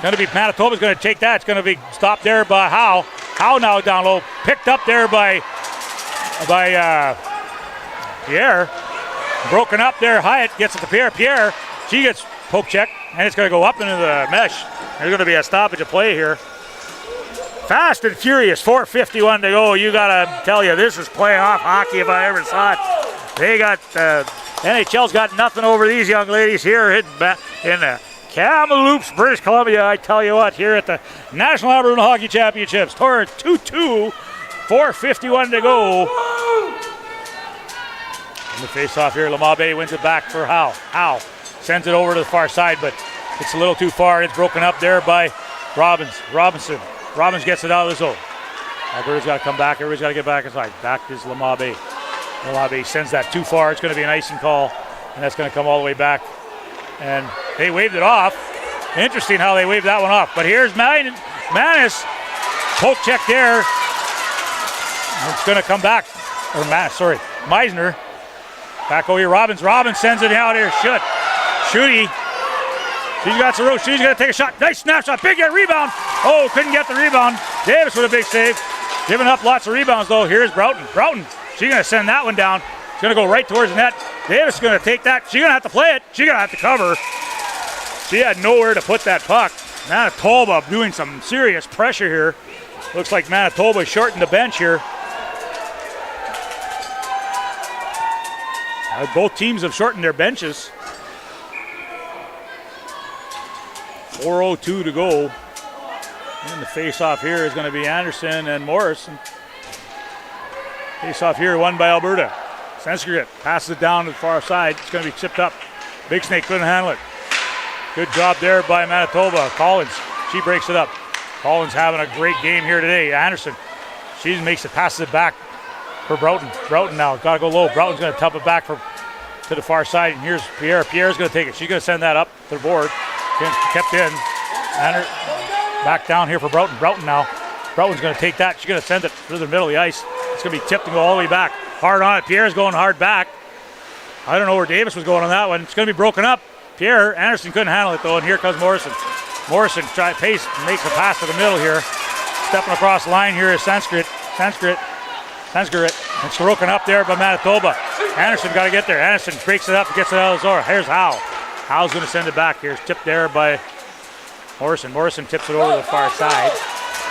Going to be Manitoba's going to take that. It's going to be stopped there by Howe. Howe now down low. Picked up there by Pierre. Broken up there. Hyatt gets it to Pierre. Pierre, she gets poke check, and it's going to go up into the mesh. There's going to be a stoppage of play here. Fast and furious. 4:51 to go. You got to tell you, this is playoff hockey if I ever saw it. They got... NHL's got nothing over these young ladies here in the Kamloops, British Columbia. I tell you what, here at the National Alberta Hockey Championships. Torrent 2-2, 4:51 to go. In the face-off here, Lamabe wins it back for Howe. Howe sends it over to the far side, but it's a little too far. It's broken up there by Robinson. Robbins gets it out of the zone. Alberta's got to come back. Everybody's got to get back inside. Back is Lamabe. Lamabe sends that too far. It's going to be an icing call, and that's going to come all the way back. And they waved it off. Interesting how they waved that one off. But here's Manis. Poke check there. It's going to come back. Meisner. Back over here. Robbins sends it out here. Shooty. She's got some room. She's going to take a shot. Nice snapshot. Big hit. Rebound. Oh, couldn't get the rebound. Davis with a big save. Giving up lots of rebounds, though. Here's Broughton. She's going to send that one down. It's going to go right towards the net. Davis is going to take that. She's going to have to play it. She's going to have to cover. She had nowhere to put that puck. Manitoba doing some serious pressure here. Looks like Manitoba shortened the bench here. Both teams have shortened their benches. 4:02 to go. And the face-off here is going to be Anderson and Morrison. Face-off here won by Alberta. Sanskrit passes it down to the far side. It's going to be chipped up. Big Snake couldn't handle it. Good job there by Manitoba. Collins, she breaks it up. Collins having a great game here today. Anderson, she makes it, passes it back for Broughton. Broughton now, got to go low. Broughton's going to tap it back to the far side. And here's Pierre. Pierre's going to take it. She's going to send that up to the board. Kept in. Back down here for Broughton. Broughton now. Broughton's going to take that. She's going to send it through the middle of the ice. It's going to be tipped and go all the way back. Hard on it. Pierre's going hard back. I don't know where Davis was going on that one. It's going to be broken up. Pierre, Anderson couldn't handle it though, and here comes Morrison. Morrison makes a pass to the middle here. Stepping across the line here is Sanskrit. Sanskrit Sanskrit. It's broken up there by Manitoba. Anderson got to get there. Anderson breaks it up, gets it out of the zone. Here's Howe. Howe's going to send it back. Here's tipped there by Morrison. Morrison tips it over to the far side.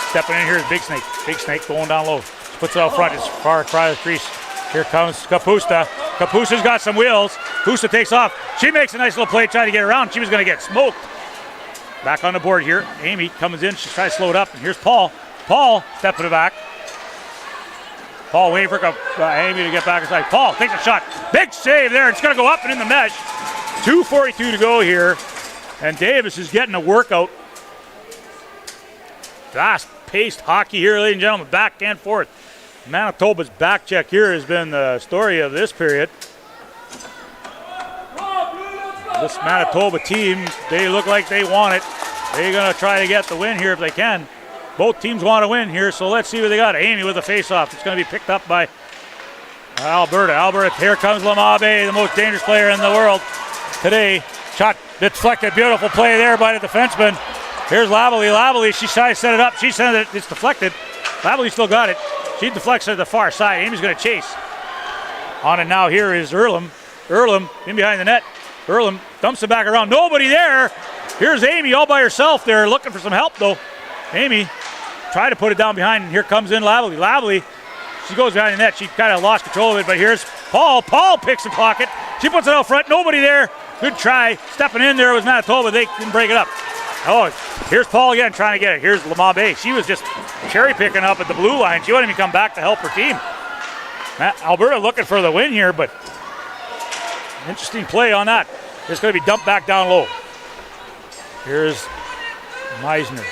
Stepping in here is Big Snake. Big Snake going down low. Puts it out front. It's far across the crease. Here comes Kapusta. Kapusta's got some wheels. Kapusta takes off. She makes a nice little play trying to get around. She was going to get smoked. Back on the board here. Amy comes in. She tries to slow it up. And here's Paul. Paul stepping it back. Paul waiting for Amy to get back inside. Paul takes a shot. Big save there. It's going to go up and in the mesh. 2:42 to go here. And Davis is getting a workout. Fast-paced hockey here, ladies and gentlemen. Back and forth. Manitoba's back check here has been the story of this period. This Manitoba team, they look like they want it. They're going to try to get the win here if they can. Both teams want to win here, so let's see what they got. Amy with a face-off. It's going to be picked up by Alberta. Alberta, here comes Lamabe, the most dangerous player in the world today. Shot deflected. Beautiful play there by the defenseman. Here's Lavely. Lavely, she tries to set it up. She sent it. It's deflected. Lavely still got it. She deflects it to the far side. Amy's going to chase. On it now here is Earlham. Earlham in behind the net. Earlham dumps it back around. Nobody there. Here's Amy all by herself there looking for some help though. Amy tried to put it down behind, and here comes in Lavely. Lavely, she goes behind the net. She kind of lost control of it, but here's Paul. Paul picks the pocket. She puts it out front. Nobody there. Good try. Stepping in there was Manitoba. They didn't break it up. Oh, here's Paul again trying to get it. Here's Lamabe. She was just cherry picking up at the blue line. She wouldn't even come back to help her team. Alberta looking for the win here, but interesting play on that. It's going to be dumped back down low. Here's Meisner.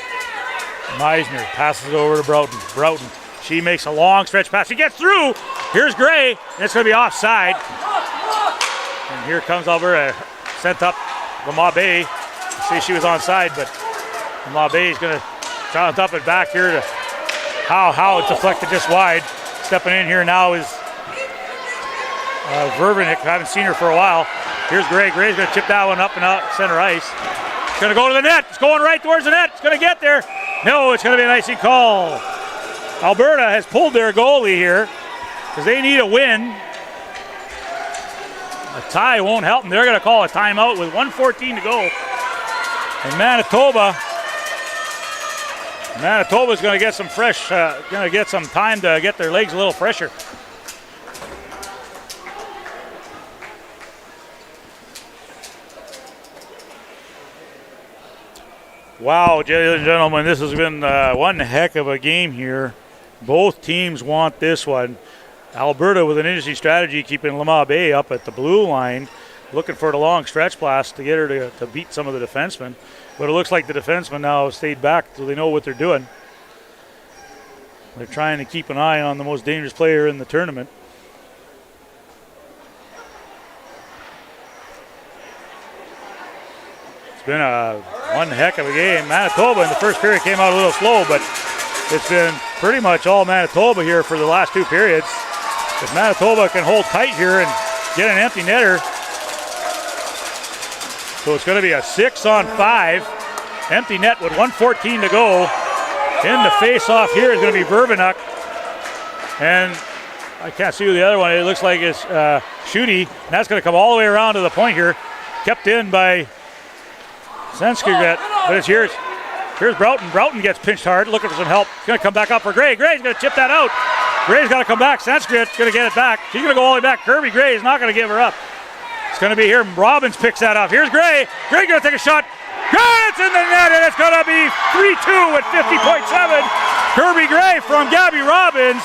Meisner passes it over to Broughton. Broughton. She makes a long stretch pass. She gets through. Here's Gray. And it's going to be offside. And here comes Alberta. Sent up Lamabe. See, she was onside, but Lamabe is going to try to dump it back here to Howe. It's deflected just wide. Stepping in here now is Vervinick. I haven't seen her for a while. Here's Gray. Gray's going to chip that one up and out center ice. It's going to go to the net. It's going right towards the net. It's going to get there. No, it's going to be an icing call. Alberta has pulled their goalie here because they need a win. A tie won't help them. They're going to call a timeout with 1:14 to go. And Manitoba's going to get some fresh, going to get some time to get their legs a little fresher. Wow, ladies and gentlemen, this has been one heck of a game here. Both teams want this one. Alberta with an interesting strategy, keeping Lamabe up at the blue line, looking for the long stretch blast to get her to beat some of the defensemen. But it looks like the defensemen now have stayed back so they know what they're doing. They're trying to keep an eye on the most dangerous player in the tournament. It's been one heck of a game. Manitoba in the first period came out a little slow, but it's been pretty much all Manitoba here for the last two periods. If Manitoba can hold tight here and get an empty netter, so it's going to be a 6-on-5 empty net with 1:14 to go. In the face-off here is going to be Vervinick, and I can't see who the other one is. It looks like it's Schutte, and that's going to come all the way around to the point here. Kept in by Sanskrit, but it's here's Broughton. Broughton gets pinched hard, looking for some help. He's going to come back up for Gray. Gray's going to chip that out. Gray's got to come back. Sanskrit's going to get it back. She's going to go all the way back. Kirby Gray is not going to give her up. It's going to be here. Robbins picks that up. Here's Gray. Gray's going to take a shot. It's in the net, and it's going to be 3-2 at 50.7. Kirby Gray from Gabby Robbins.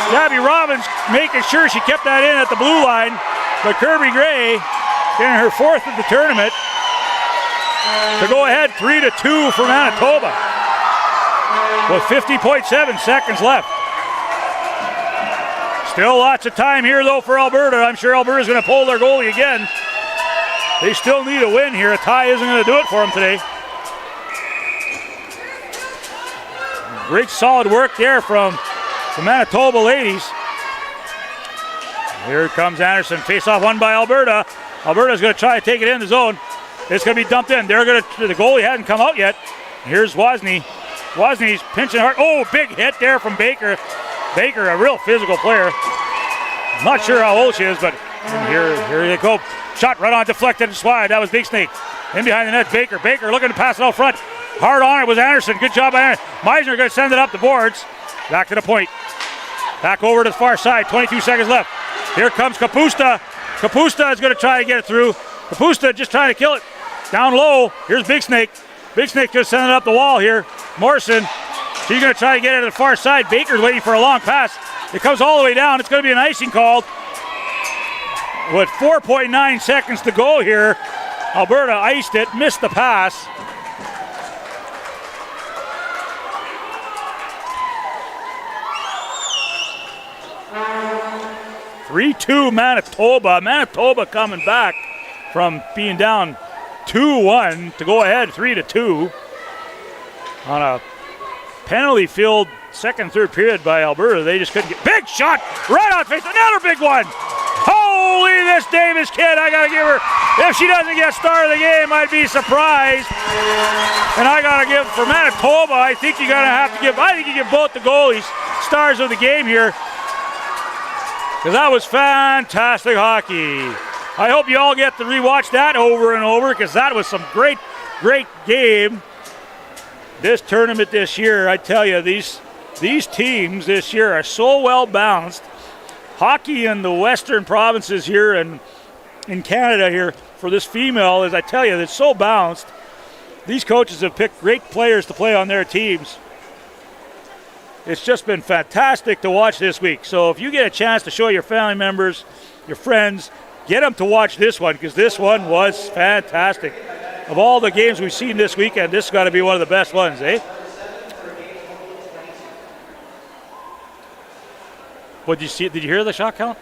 Gabby Robbins making sure she kept that in at the blue line. But Kirby Gray getting her fourth of the tournament to go ahead 3-2 for Manitoba with 50.7 seconds left. Still lots of time here, though, for Alberta. I'm sure Alberta's going to pull their goalie again. They still need a win here. A tie isn't going to do it for them today. Great solid work there from the Manitoba ladies. Here comes Anderson. Face-off won by Alberta. Alberta's going to try to take it in the zone. It's going to be dumped in. The goalie hasn't come out yet. Here's Wozni. Wozny's pinching hard. Oh, big hit there from Baker. Baker, a real physical player. Not sure how old she is, but here they go. Shot right on, deflected and wide. That was Big Snake. In behind the net, Baker. Baker looking to pass it out front. Hard on it was Anderson. Good job by Anderson. Meisner going to send it up the boards. Back to the point. Back over to the far side. 22 seconds left. Here comes Kapusta. Kapusta is going to try to get it through. Kapusta just trying to kill it. Down low. Here's Big Snake. Big Snake just sending it up the wall here. Morrison. She's going to try to get it to the far side. Baker's waiting for a long pass. It comes all the way down. It's going to be an icing called. With 4.9 seconds to go here, Alberta iced it, missed the pass. (3-2) Manitoba. Manitoba coming back from being down 2-1 to go ahead 3-2 on a penalty-filled second, third period by Alberta. They just couldn't get. Big shot right on face. Another big one. Holy, this Davis kid, I got to give her, if she doesn't get star of the game, I'd be surprised. And I got to give, for Manitoba, I think you're going to have to give, I think you give both the goalies stars of the game here. Because that was fantastic hockey. I hope you all get to rewatch that over and over, because that was some great, great game. This tournament this year, I tell you, these teams this year are so well balanced. Hockey in the western provinces here and in Canada here for this female is, I tell you, it's so balanced. These coaches have picked great players to play on their teams. It's just been fantastic to watch this week. So if you get a chance to show your family members, your friends, get them to watch this one, because this one was fantastic. Of all the games we've seen this weekend, this has got to be one of the best ones, eh? What did you see? Did you hear the shot count?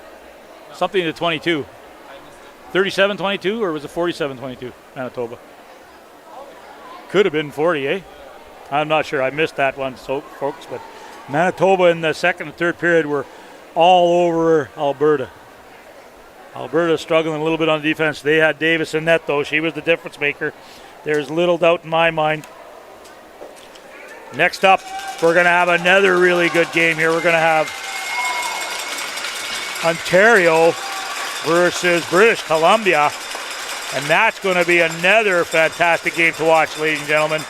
Something to 22. 37-22, or was it 47-22, Manitoba? Could have been 40, eh? I'm not sure. I missed that one, so folks. But Manitoba in the second and third period were all over Alberta. Alberta struggling a little bit on defense. They had Davis in net, though. She was the difference maker. There's little doubt in my mind. Next up, we're going to have another really good game here. We're going to have Ontario versus British Columbia, and that's going to be another fantastic game to watch, ladies and gentlemen.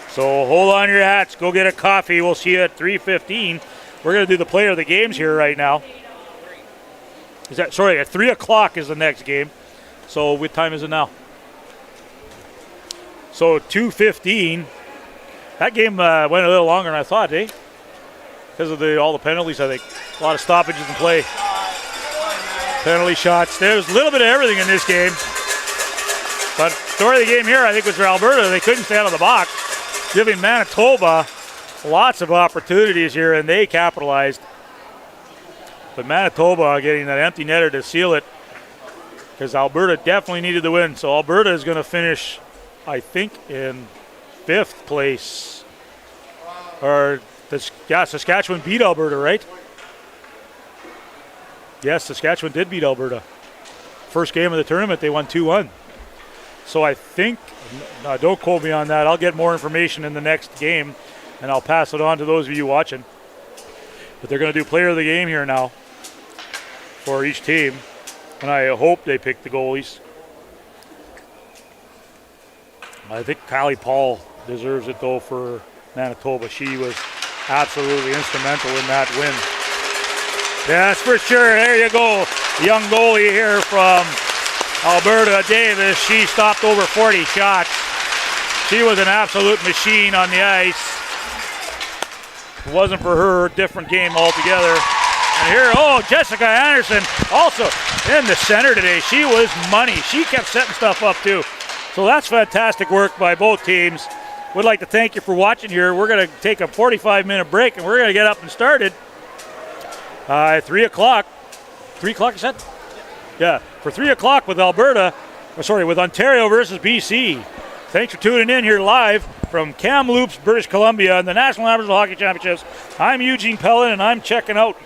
So hold on your hats, go get a coffee. We'll see you at 3:15. We're going to do the player of the games here right now. At 3 o'clock is the next game. So what time is it now? So 2:15. That game went a little longer than I thought, eh? Because of all the penalties, I think. A lot of stoppages in play. Penalty shots. There's a little bit of everything in this game. But story of the game here, I think, was for Alberta. They couldn't stay out of the box, giving Manitoba lots of opportunities here, and they capitalized. But Manitoba getting that empty netter to seal it, because Alberta definitely needed the win. So Alberta is going to finish, I think, in 5th place. Saskatchewan beat Alberta, right? Yes, Saskatchewan did beat Alberta. First game of the tournament, they won 2-1. So I think, don't quote me on that. I'll get more information in the next game, and I'll pass it on to those of you watching. But they're going to do player of the game here now for each team, and I hope they pick the goalies. I think Kylie Paul deserves it, though, for Manitoba. She was absolutely instrumental in that win. Yes, for sure. There you go. Young goalie here from Alberta, Davis. She stopped over 40 shots. She was an absolute machine on the ice. If it wasn't for her, different game altogether. And here, Jessica Anderson also in the center today. She was money. She kept setting stuff up too. So that's fantastic work by both teams. Would like to thank you for watching here. We're going to take a 45-minute break, and we're going to get up and started at 3 o'clock. 3 o'clock, you said? Yeah, for 3 o'clock with with Ontario versus BC. Thanks for tuning in here live from Kamloops, British Columbia, and the National Aboriginal Hockey Championships. I'm Eugene Pellin, and I'm checking out.